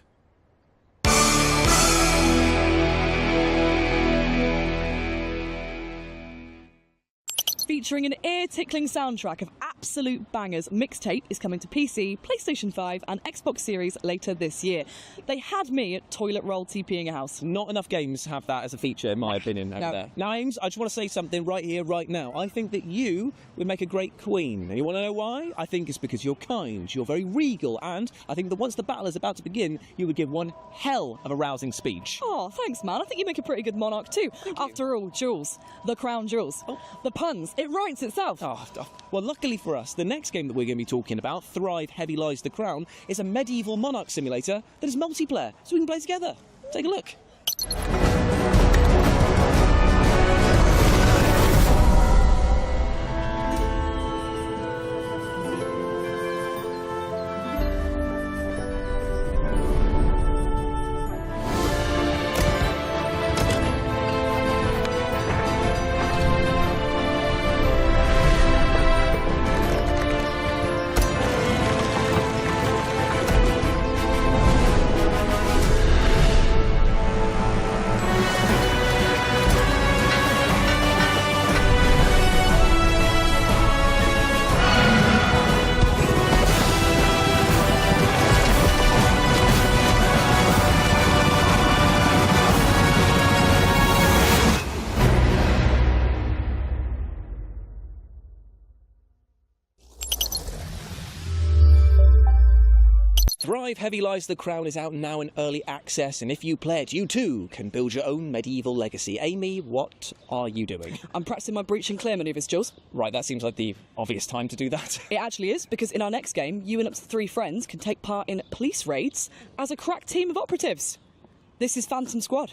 Featuring an ear-tickling soundtrack of absolute bangers, Mixtape is coming to PC, PlayStation 5 and Xbox Series later this year. They had me at toilet roll TPing a house. Not enough games have that as a feature, in my opinion, over there. Now, Ames, I just want to say something right here, right now. I think that you would make a great queen. You want to know why? I think it's because you're kind, you're very regal, and I think that once the battle is about to begin, you would give one hell of a rousing speech. Oh, thanks, man. I think you make a pretty good monarch too. After all, jewels. The crown jewels. The puns. It writes itself. Well, luckily for us, the next game that we're going to be talking about, Thrive Heavy Lies the Crown, is a medieval monarch simulator that is multiplayer, so we can play together. Take a look. Thrive Heavy Lies the Crown is out now in early access, and if you play it, you too can build your own medieval legacy. Amy, what are you doing? I'm practicing my breach and clear manoeuvres, Jules. Right, that seems like the obvious time to do that. It actually is, because in our next game, you and up to 3 friends can take part in police raids as a crack team of operatives. This is Phantom Squad.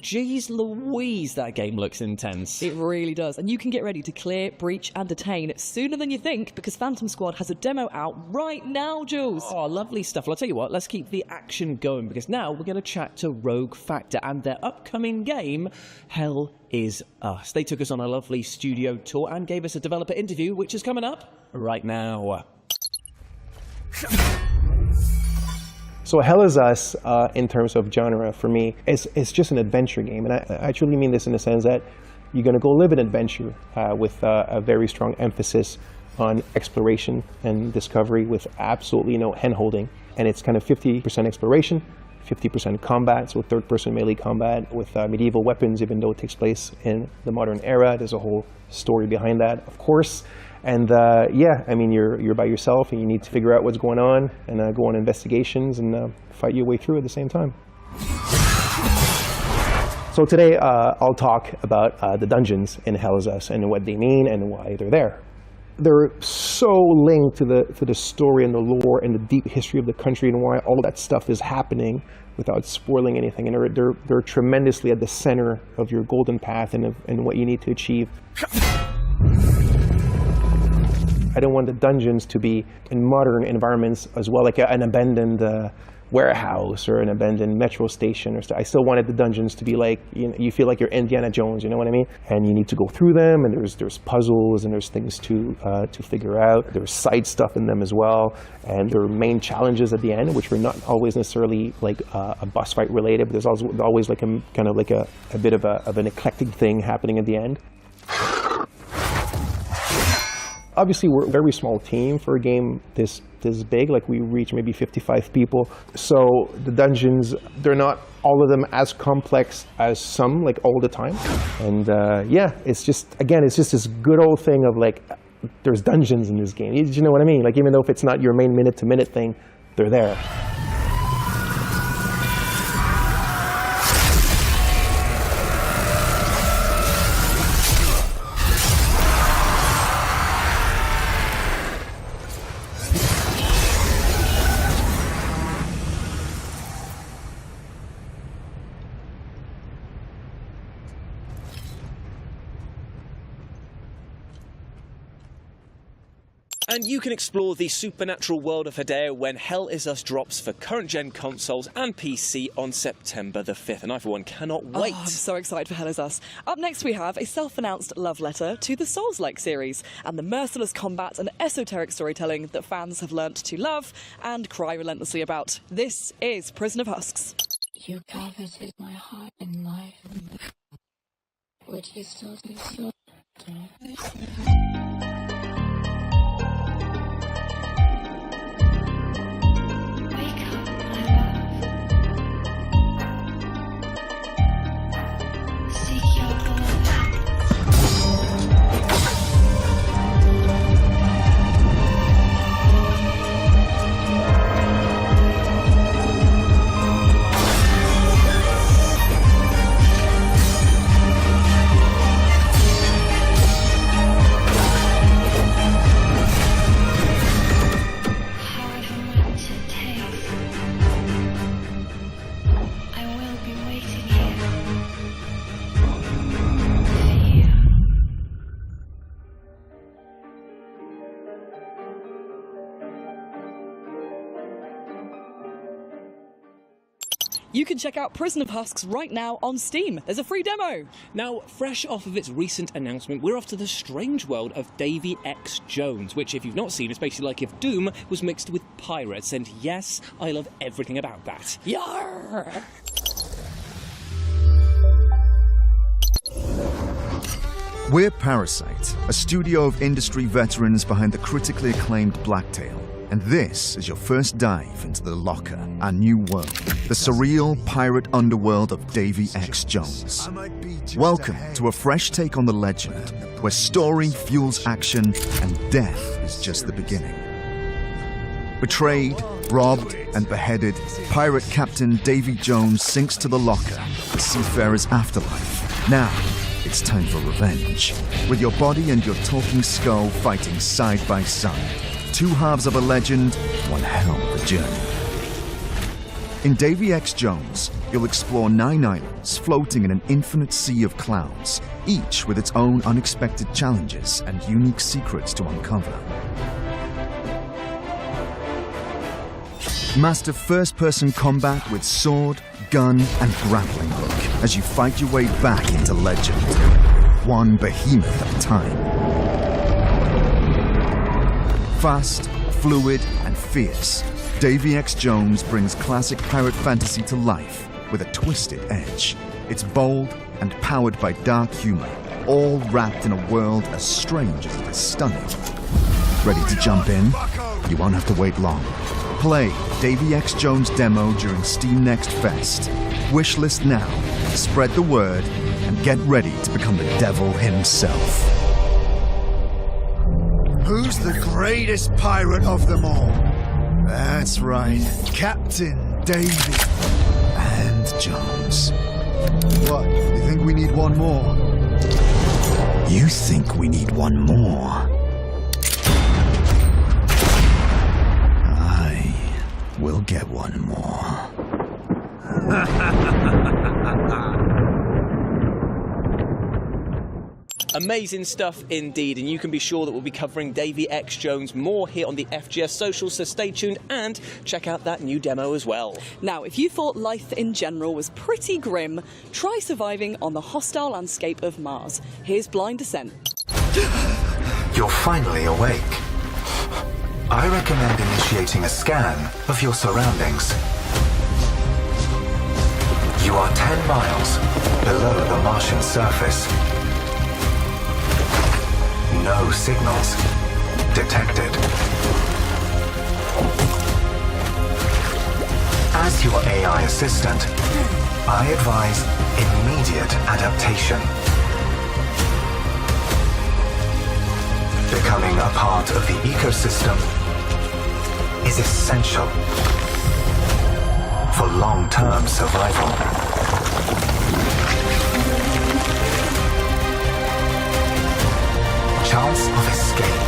Jeez Louise, that game looks intense. It really does, and you can get ready to clear, breach and detain sooner than you think, because Phantom Squad has a demo out right now, Jules. Oh, lovely stuff. Well, I'll tell you what, let's keep the action going, because now we're going to chat to Rogue Factor and their upcoming game, Hell Is Us. They took us on a lovely studio tour and gave us a developer interview, which is coming up right now. So Hell Is Us, in terms of genre, for me, is just an adventure game. And I truly mean this in the sense that you're going to go live an adventure with a very strong emphasis on exploration and discovery with absolutely no hand-holding. And it's kind of 50% exploration, 50% combat, so third-person melee combat with medieval weapons, even though it takes place in the modern era. There's a whole story behind that, of course. And yeah, I mean, you're by yourself and you need to figure out what's going on and go on investigations and fight your way through at the same time. So today I'll talk about the dungeons in Hell Is Us and what they mean and why they're there. They're so linked to the story and the lore and the deep history of the country and why all that stuff is happening without spoiling anything. And they're tremendously at the center of your golden path and what you need to achieve. I don't want the dungeons to be in modern environments as well, like an abandoned warehouse or an abandoned metro station or stuff. I still wanted the dungeons to be like, you feel like you're Indiana Jones, you know what I mean? And you need to go through them, and there's puzzles and there's things to figure out. There's side stuff in them as well, and there are main challenges at the end, which are not always necessarily like a boss fight related, but there's always like a kind of like a bit of an eclectic thing happening at the end. Obviously, we're a very small team for a game this big. Like, we reach maybe 55 people. So the dungeons, they're not all of them as complex as some, like, all the time. And yeah, it's just this good old thing of like, there's dungeons in this game. You know what I mean? Like, even though if it's not your main minute-to-minute thing, they're there. And you can explore the supernatural world of Hideo when Hell Is Us drops for current-gen consoles and PC on September the 5th. And I, for one, cannot wait. Oh, I'm so excited for Hell Is Us. Up next, we have a self-announced love letter to the Souls-like series and the merciless combat and esoteric storytelling that fans have learnt to love and cry relentlessly about. This is Prison of Husks. You coveted my heart and life. Would you still do so? You can check out Prison of Husks right now on Steam. There's a free demo. Now, fresh off of its recent announcement, we're off to the strange world of Davy X. Jones, which, if you've not seen, is basically like if Doom was mixed with pirates. And yes, I love everything about that. Yarr! We're Parasite, a studio of industry veterans behind the critically acclaimed Blacktail. And this is your first dive into the Locker, our new world, the surreal pirate underworld of Davy X. Jones. Welcome to a fresh take on the legend, where story fuels action and death is just the beginning. Betrayed, robbed, and beheaded, pirate captain Davy Jones sinks to the Locker, the seafarer's afterlife. Now, it's time for revenge, with your body and your talking skull fighting side by side. Two halves of a legend, one hell of a journey. In Davy X. Jones, you'll explore 9 islands floating in an infinite sea of clouds, each with its own unexpected challenges and unique secrets to uncover. Master first-person combat with sword, gun, and grappling hook as you fight your way back into legend, one behemoth at a time. Fast, fluid, and fierce, Davy X. Jones brings classic pirate fantasy to life with a twisted edge. It's bold and powered by dark humor, all wrapped in a world as strange as it is stunning. Ready to jump in? You won't have to wait long. Play Davy X Jones' demo during Steam Next Fest. Wishlist now, spread the word, and get ready to become the devil himself. Who's the greatest pirate of them all? That's right, Captain Davy and Jones. What, you think we need one more? You think we need one more? I will get one more. Amazing stuff indeed, and you can be sure that we'll be covering Davy X Jones more here on the FGS socials, so stay tuned and check out that new demo as well. Now, if you thought life in general was pretty grim, try surviving on the hostile landscape of Mars. Here's Blind Descent. You're finally awake. I recommend initiating a scan of your surroundings. You are 10 miles below the Martian surface. No signals detected. As your AI assistant, I advise immediate adaptation. Becoming a part of the ecosystem is essential for long-term survival. Chance of escape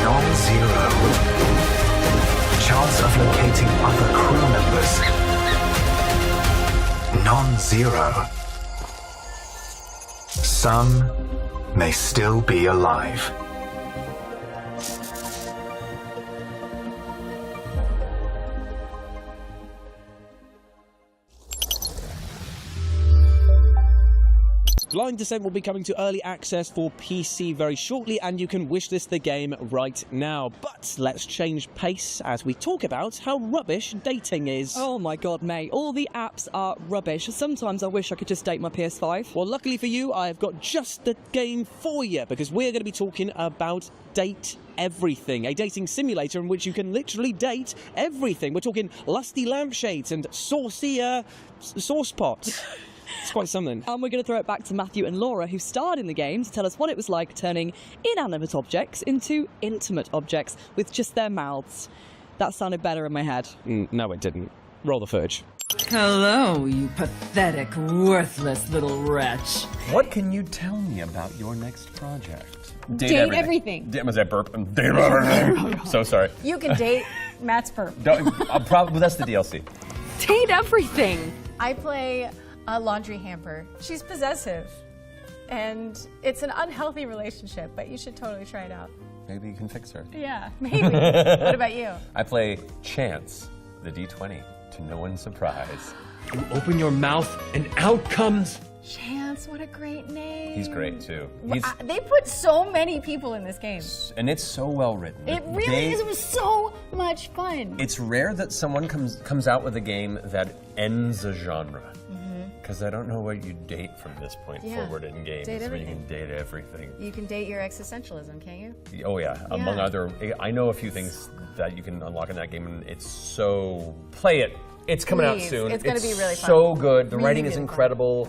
non-zero. Chance of locating other crew members non-zero. Some may still be alive. Blind Descent will be coming to early access for PC very shortly, and you can wishlist the game right now. But let's change pace as we talk about how rubbish dating is. Oh my god, mate. All the apps are rubbish. Sometimes I wish I could just date my PS5. Well, luckily for you, I've got just the game for you, because we're going to be talking about Date Everything, a dating simulator in which you can literally date everything. We're talking lusty lampshades and saucy sauce pots. It's quite something. And we're going to throw it back to Matthew and Laura, who starred in the game, to tell us what it was like turning inanimate objects into intimate objects with just their mouths. That sounded better in my head. No, it didn't. Roll the footage. Hello, you pathetic, worthless little wretch. What can you tell me about your next project? Date everything. Was that burp? Date everything. So sorry. You can date Matt's perp. Well, that's the DLC. Date everything. I play a laundry hamper. She's possessive, and it's an unhealthy relationship, but you should totally try it out. Maybe you can fix her. Yeah, maybe. What about you? I play Chance, the D20, to no one's surprise. You open your mouth and out comes... Chance, what a great name. He's great too. They put so many people in this game. And it's so well written. It really is. It was so much fun. It's rare that someone comes out with a game that ends a genre. Because I don't know what you date from this point forward in games. Date everything. You can date everything. You can date your existentialism, can't you? Oh yeah. Among other, I know a few things that you can unlock in that game, and it's so... Play it. It's coming out soon. It's going to be really fun. So good. The really, writing is really incredible.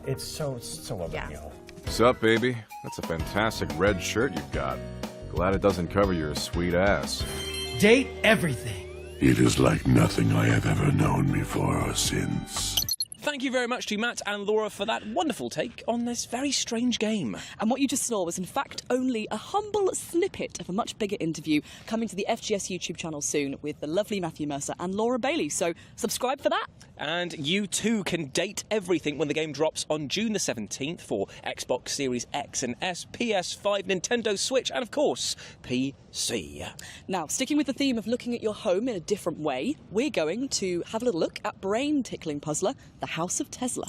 It's so well done, you know. What's up, baby? That's a fantastic red shirt you've got. Glad it doesn't cover your sweet ass. Date everything. It is like nothing I have ever known before or since. Thank you very much to Matt and Laura for that wonderful take on this very strange game. And what you just saw was in fact only a humble snippet of a much bigger interview coming to the FGS YouTube channel soon with the lovely Matthew Mercer and Laura Bailey. So subscribe for that. And you too can date everything when the game drops on June the 17th for Xbox Series X and S, PS5, Nintendo Switch, and of course, PC. Now, sticking with the theme of looking at your home in a different way, we're going to have a little look at brain-tickling puzzler, The House of Tesla.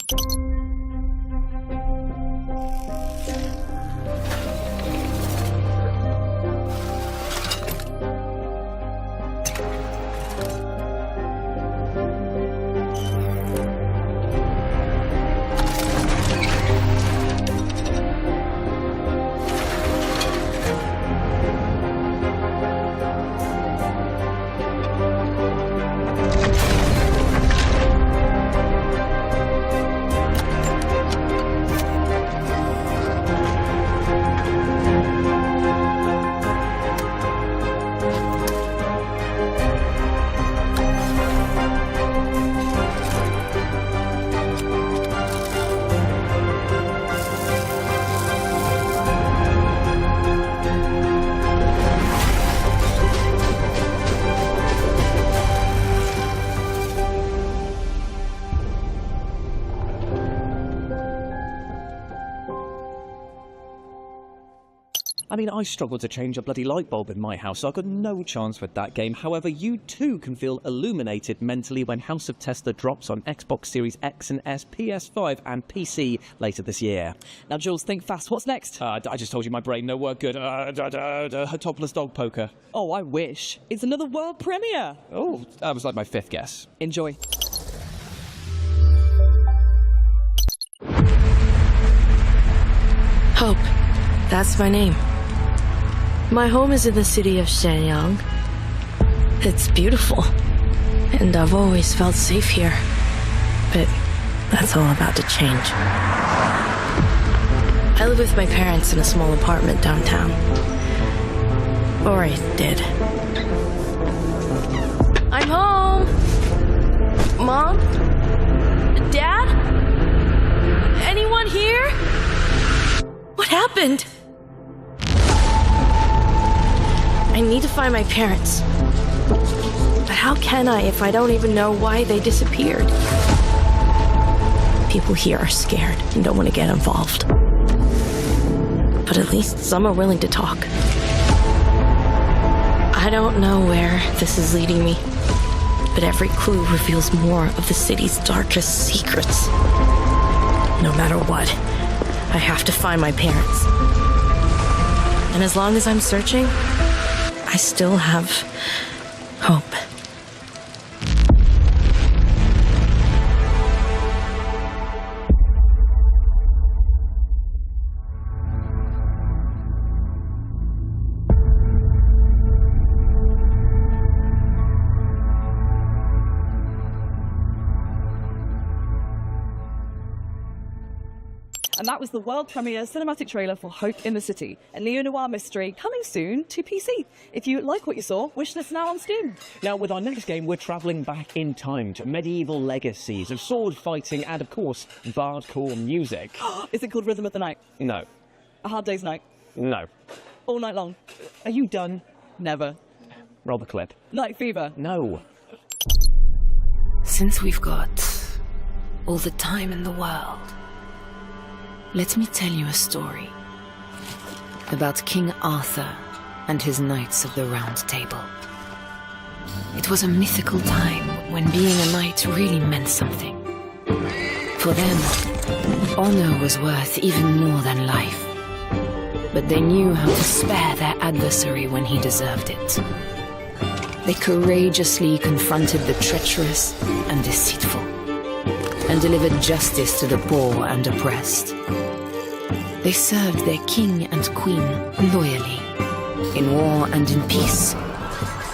I mean, I struggled to change a bloody light bulb in my house, so I've got no chance with that game. However, you too can feel illuminated mentally when House of Tester drops on Xbox Series X and S, PS5 and PC later this year. Now, Jules, think fast. What's next? I just told you my brain no work good. Topless dog poker. Oh, I wish. It's another world premiere. Oh, that was like my 5th guess. Enjoy. Hope. That's my name. My home is in the city of Shenyang. It's beautiful, and I've always felt safe here. But that's all about to change. I live with my parents in a small apartment downtown. Or I did. I'm home! Mom? Dad? Anyone here? What happened? I need to find my parents. But how can I if I don't even know why they disappeared? People here are scared and don't want to get involved. But at least some are willing to talk. I don't know where this is leading me, but every clue reveals more of the city's darkest secrets. No matter what, I have to find my parents. And as long as I'm searching, I still have hope. And that was the world premiere cinematic trailer for Hope in the City, a neo-noir mystery coming soon to PC. If you like what you saw, wishlist now on Steam. Now, with our next game, we're travelling back in time to medieval legacies of sword fighting and, of course, bardcore music. Is it called Rhythm of the Night? No. A Hard Day's Night? No. All Night Long? Are you done? Never. Roll the clip. Night Fever? No. Since we've got all the time in the world, let me tell you a story about King Arthur and his Knights of the Round Table. It was a mythical time when being a knight really meant something. For them, honor was worth even more than life. But they knew how to spare their adversary when he deserved it. They courageously confronted the treacherous and deceitful, and delivered justice to the poor and oppressed. They served their king and queen loyally, in war and in peace,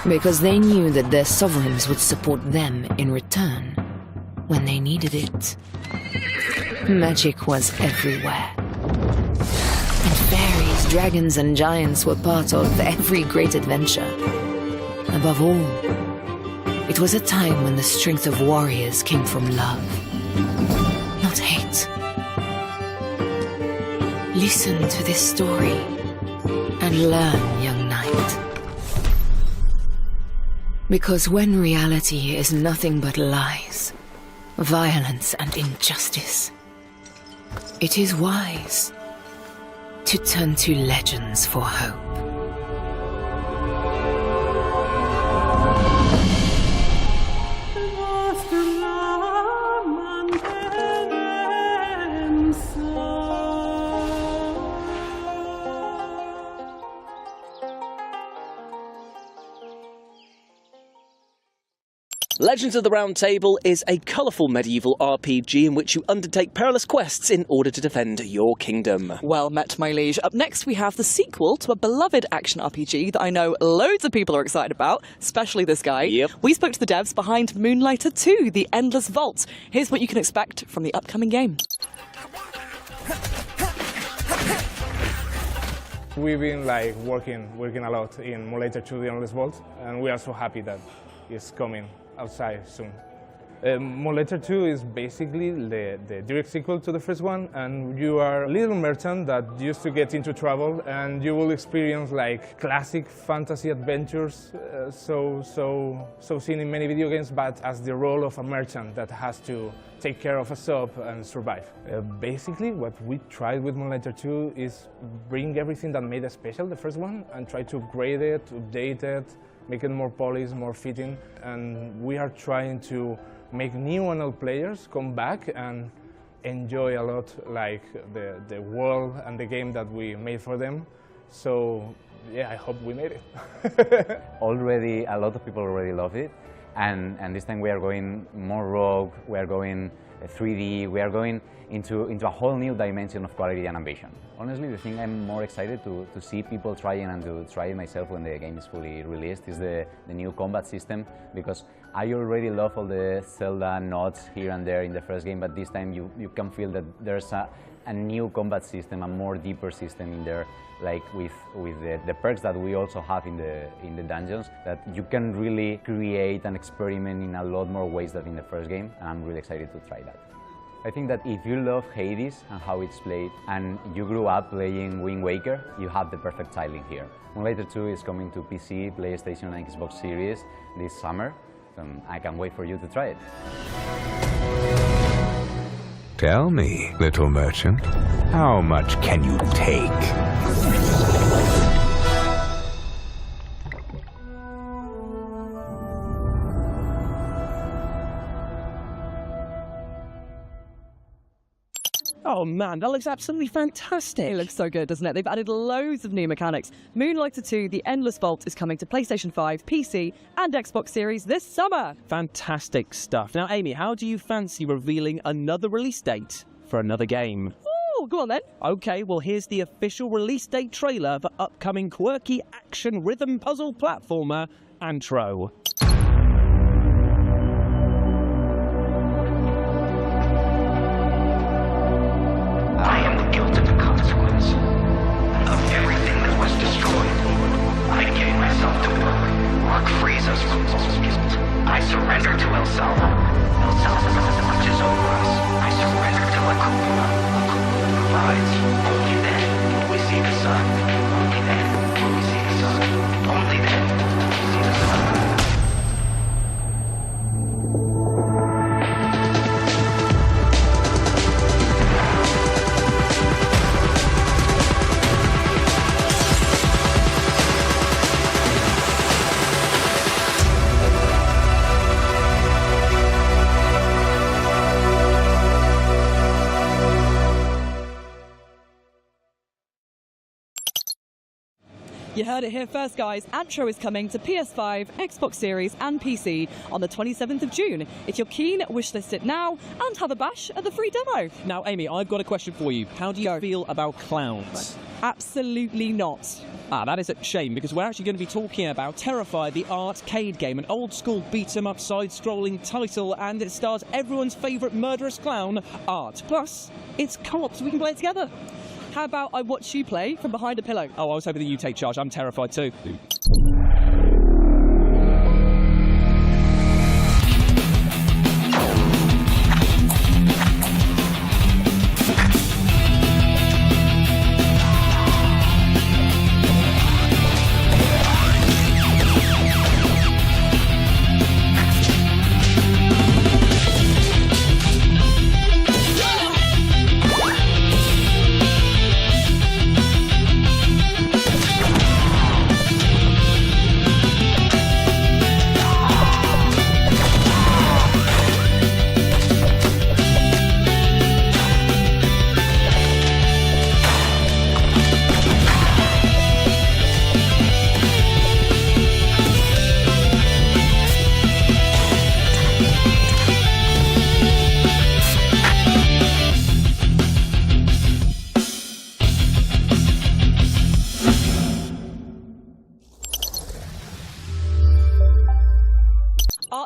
because they knew that their sovereigns would support them in return when they needed it. Magic was everywhere. And fairies, dragons, and giants were part of every great adventure. Above all, it was a time when the strength of warriors came from love, not hate. Listen to this story and learn, young knight. Because when reality is nothing but lies, violence and injustice, it is wise to turn to legends for hope. Legends of the Round Table is a colourful medieval RPG in which you undertake perilous quests in order to defend your kingdom. Well met, my liege. Up next, we have the sequel to a beloved action RPG that I know loads of people are excited about, especially this guy. Yep. We spoke to the devs behind Moonlighter 2, The Endless Vault. Here's what you can expect from the upcoming game. We've been working a lot in Moonlighter 2, The Endless Vault, and we are so happy that it's coming outside soon. Moonlighter 2 is basically the direct sequel to the first one, and you are a little merchant that used to get into trouble, and you will experience like classic fantasy adventures, so seen in many video games, but as the role of a merchant that has to take care of a shop and survive. Basically, what we tried with Moonlighter 2 is bring everything that made it special, the first one, and try to upgrade it, update it, make it more polished, more fitting, and we are trying to make new and old players come back and enjoy a lot like the world and the game that we made for them. So yeah, I hope we made it. Already, a lot of people already love it, and this time we are going more rogue, we are going 3D, we are going into a whole new dimension of quality and ambition. Honestly, the thing I'm more excited to see people trying and to try it myself when the game is fully released is the new combat system, because I already love all the Zelda nods here and there in the first game, but this time you can feel that there's a new combat system, a more deeper system in there, like with the perks that we also have in the dungeons, that you can really create and experiment in a lot more ways than in the first game, and I'm really excited to try that. I think that if you love Hades and how it's played, and you grew up playing Wind Waker, you have the perfect tiling here. Moonlighter 2 is coming to PC, PlayStation and Xbox Series this summer, and I can't wait for you to try it. Tell me, little merchant, how much can you take? Oh man, that looks absolutely fantastic. It looks so good, doesn't it? They've added loads of new mechanics. Moonlighter 2, The Endless Vault is coming to PlayStation 5, PC and Xbox Series this summer. Fantastic stuff. Now, Amy, how do you fancy revealing another release date for another game? Oh, go on then. Okay, well here's the official release date trailer for upcoming quirky action rhythm puzzle platformer Antro. I am the guilt of the consequence of everything that was destroyed. I gave myself to work. Work frees us from all guilt. I surrender to El Salvo. El Salvo watches over us. I surrender to La Cúpula. La Cúpula provides. Only then will we see the sun. Only then will we see the sun. Only then will we see the sun. You heard it here first, guys. Antro is coming to PS5, Xbox Series and PC on the 27th of June. If you're keen, wishlist it now and have a bash at the free demo. Now, Amy, I've got a question for you. How do you feel about clowns? Absolutely not. Ah, that is a shame, because we're actually going to be talking about Terrify, the arcade game, an old-school beat-em-up side-scrolling title, and it stars everyone's favourite murderous clown, Art. Plus, it's co-op, so we can play it together. How about I watch you play from behind a pillow? Oh, I was hoping that you take charge. I'm terrified too.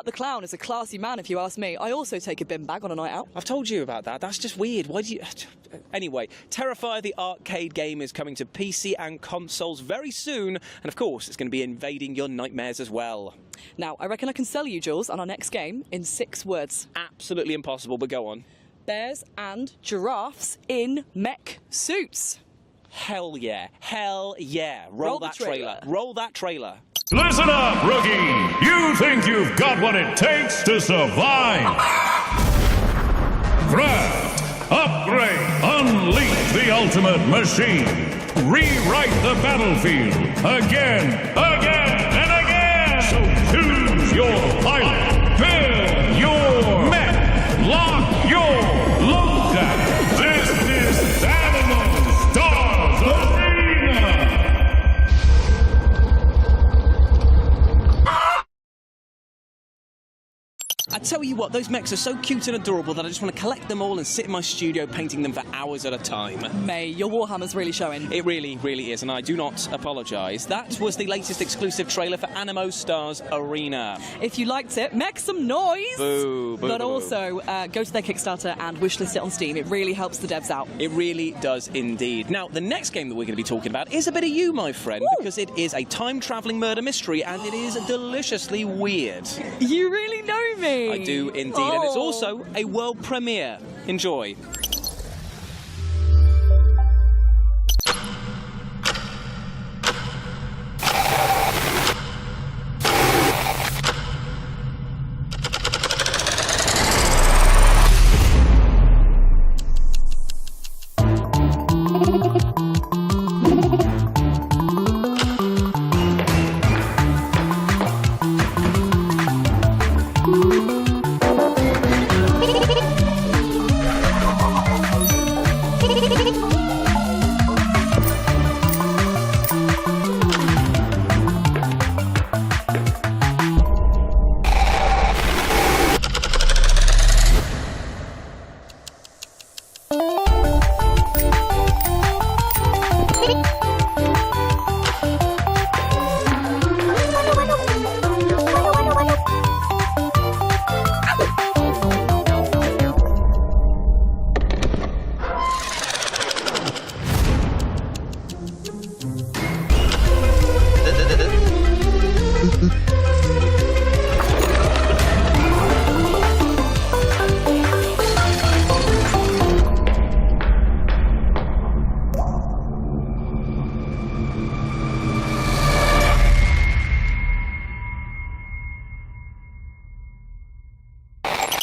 the Clown is a classy man, if you ask me. I also take a bin bag on a night out. I've told you about that. That's just weird. Why do you... Anyway, Terrifier the arcade game is coming to PC and consoles very soon, and of course it's going to be invading your nightmares as well. Now, I reckon I can sell you, Jules, on our next game in 6 words. Absolutely impossible, but go on. Bears and giraffes in mech suits. Hell yeah. Hell yeah. Roll that trailer. Roll that trailer. Listen up, rookie! You think you've got what it takes to survive? Craft, upgrade, unleash the ultimate machine. Rewrite the battlefield again, and again! So choose your pilot, build your mech, lock your loadout. This is Animal Stars Arena! I tell you what, those mechs are so cute and adorable that I just want to collect them all and sit in my studio painting them for hours at a time. May, your Warhammer's really showing. It really, really is, and I do not apologise. That was the latest exclusive trailer for Animo Stars Arena. If you liked it, make some noise! Boo, boo, But boo, also, go to their Kickstarter and wishlist it on Steam. It really helps the devs out. It really does indeed. Now, the next game that we're going to be talking about is a bit of you, my friend, because it is a time-travelling murder mystery, and it is deliciously weird. You really know me! I do indeed, and it's also a world premiere. Enjoy.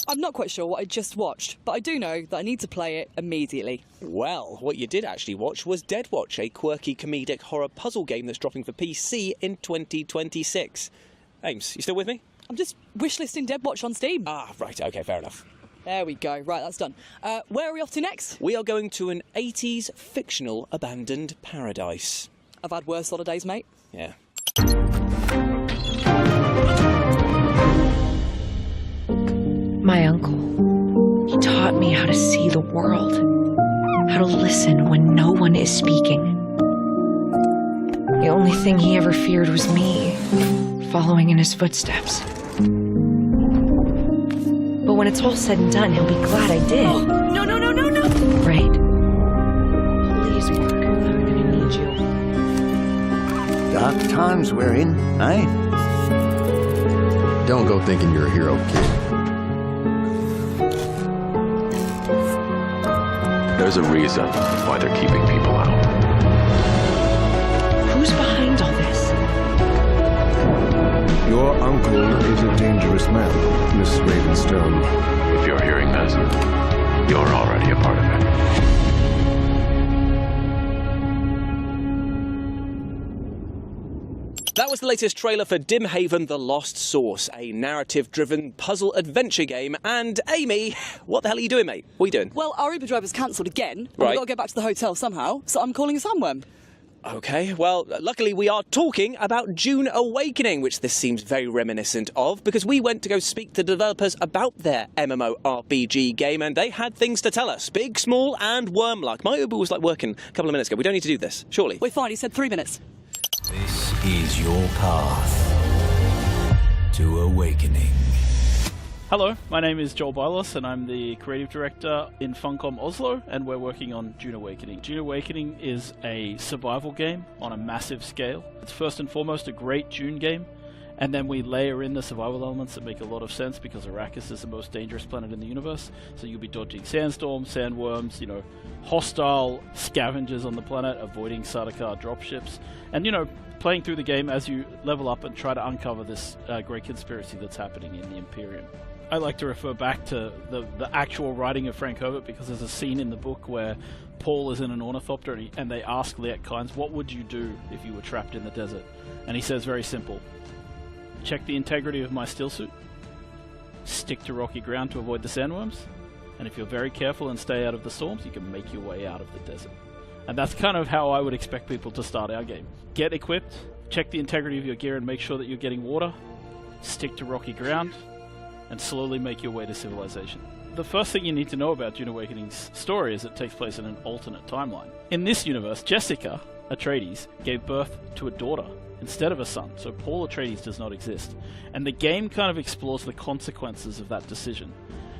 I'm not quite sure what I just watched, but I do know that I need to play it immediately. Well, what you did actually watch was Dead Watch, a quirky comedic horror puzzle game that's dropping for PC in 2026. Ames, you still with me? I'm just wishlisting Dead Watch on Steam. Ah, right, okay, fair enough. There we go. Right, that's done. Where are we off to next? We are going to an 80s fictional abandoned paradise. I've had worse holidays, mate. Yeah. My uncle, he taught me how to see the world, how to listen when no one is speaking. The only thing he ever feared was me, following in his footsteps. But when it's all said and done, he'll be glad I did. Oh, no, no, no, no, no! Right. Please work. I'm gonna need you. Dark times we're in, eh? Don't go thinking you're a hero, kid. There's a reason why they're keeping people out. Who's behind all this? Your uncle is a dangerous man, Miss Ravenstone. If you're hearing this, you're already a part of it. That was the latest trailer for Dimhaven The Lost Source, a narrative-driven puzzle-adventure game. And Amy, what the hell are you doing, mate? What are you doing? Well, our Uber driver's cancelled again. And Right. we've got to get back to the hotel somehow, so I'm calling a sandworm. Okay, well, luckily we are talking about Dune Awakening, which this seems very reminiscent of, because we went to go speak to developers about their MMORPG game, and they had things to tell us. Big, small, and worm-like. My Uber was like working a couple of minutes ago. We don't need to do this, surely. We're fine, he said 3 minutes. This is your path to awakening. Hello, my name is Joel Bylos and I'm the creative director in Funcom Oslo, and we're working on Dune Awakening. Dune Awakening is a survival game on a massive scale. It's first and foremost a great Dune game, and then we layer in the survival elements that make a lot of sense because Arrakis is the most dangerous planet in the universe. So you'll be dodging sandstorms, sandworms, hostile scavengers on the planet, avoiding Sardaukar dropships, and playing through the game as you level up and try to uncover this great conspiracy that's happening in the Imperium. I like to refer back to the actual writing of Frank Herbert because there's a scene in the book where Paul is in an ornithopter and they ask Liet Kynes, what would you do if you were trapped in the desert? And he says very simple, check the integrity of my stillsuit, stick to rocky ground to avoid the sandworms, and if you're very careful and stay out of the storms, you can make your way out of the desert. And that's kind of how I would expect people to start our game. Get equipped, check the integrity of your gear and make sure that you're getting water, stick to rocky ground, and slowly make your way to civilization. The first thing you need to know about Dune Awakening's story is it takes place in an alternate timeline. In this universe, Jessica Atreides gave birth to a daughter instead of a son, so Paul Atreides does not exist. And the game kind of explores the consequences of that decision.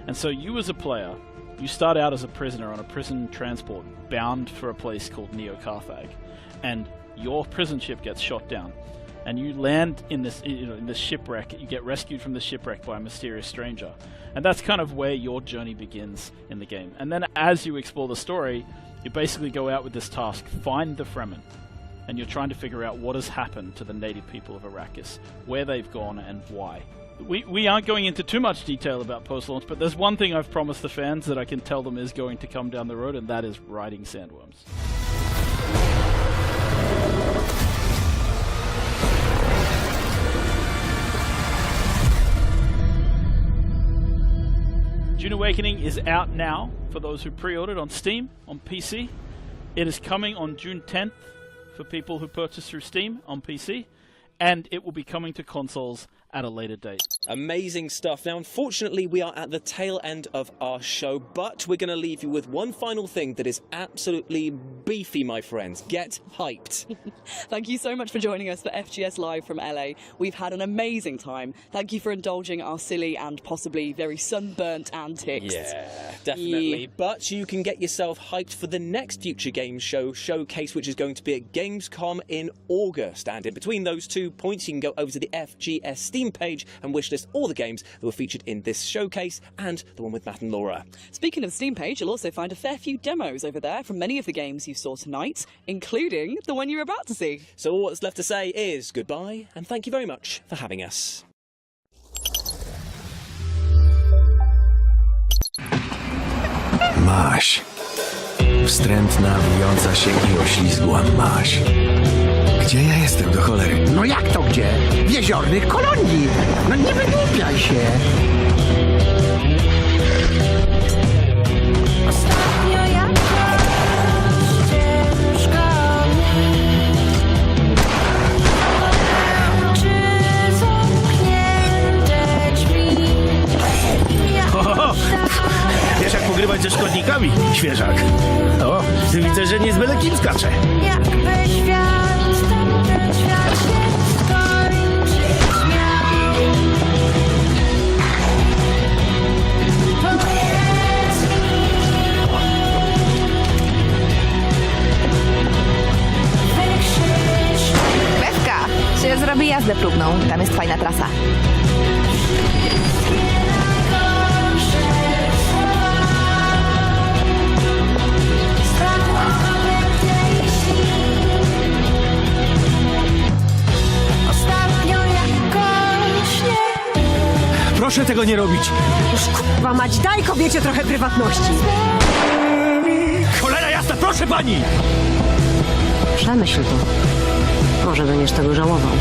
And so you as a player, you start out as a prisoner on a prison transport bound for a place called Neo-Carthag, and your prison ship gets shot down. And you land in this, in this shipwreck. You get rescued from the shipwreck by a mysterious stranger, and that's kind of where your journey begins in the game. And then, as you explore the story, you basically go out with this task: find the Fremen, and you're trying to figure out what has happened to the native people of Arrakis, where they've gone, and why. We aren't going into too much detail about post-launch, but there's one thing I've promised the fans that I can tell them is going to come down the road, and that is riding sandworms. Dune Awakening is out now for those who pre-ordered on Steam, on PC. It is coming on June 10th for people who purchase through Steam on PC, and it will be coming to consoles at a later date. Amazing stuff. Now, unfortunately, we are at the tail end of our show, but we're going to leave you with one final thing that is absolutely beefy, my friends. Get hyped. Thank you so much for joining us for FGS Live from LA. We've had an amazing time. Thank you for indulging our silly and possibly very sunburnt antics. Yeah, definitely. Yeah. But you can get yourself hyped for the next Future Games Show showcase, which is going to be at Gamescom in August. And in between those 2 points, you can go over to the FGS Steam page and wishlist all the games that were featured in this showcase and the one with Matt and Laura. Speaking of Steam page, you'll also find a fair few demos over there from many of the games you saw tonight, including the one you're about to see. So all that's left to say is goodbye and thank you very much for having us. Masz. Wstrętna, wijąca się i oślizgła masz. Gdzie ja jestem, do cholery? No jak to gdzie? W jeziornych kolonii. No nie wygłupiaj się. Ostatnio jakoś ciężko czy zamknięte drzwi. Wiesz, jak pogrywać ze szkodnikami, świeżak? O, widzę, że nie z byle kim skacze. Jakby świat, tamten świat się skończyć miał. Powiedz mi, wykrzycz. Bewka się zrobi jazdę próbną. Tam jest fajna trasa. Proszę tego nie robić. Już kurwa mać, daj kobiecie trochę prywatności. Cholera jasna, proszę pani! Przemyśl to. Może będziesz tego żałował.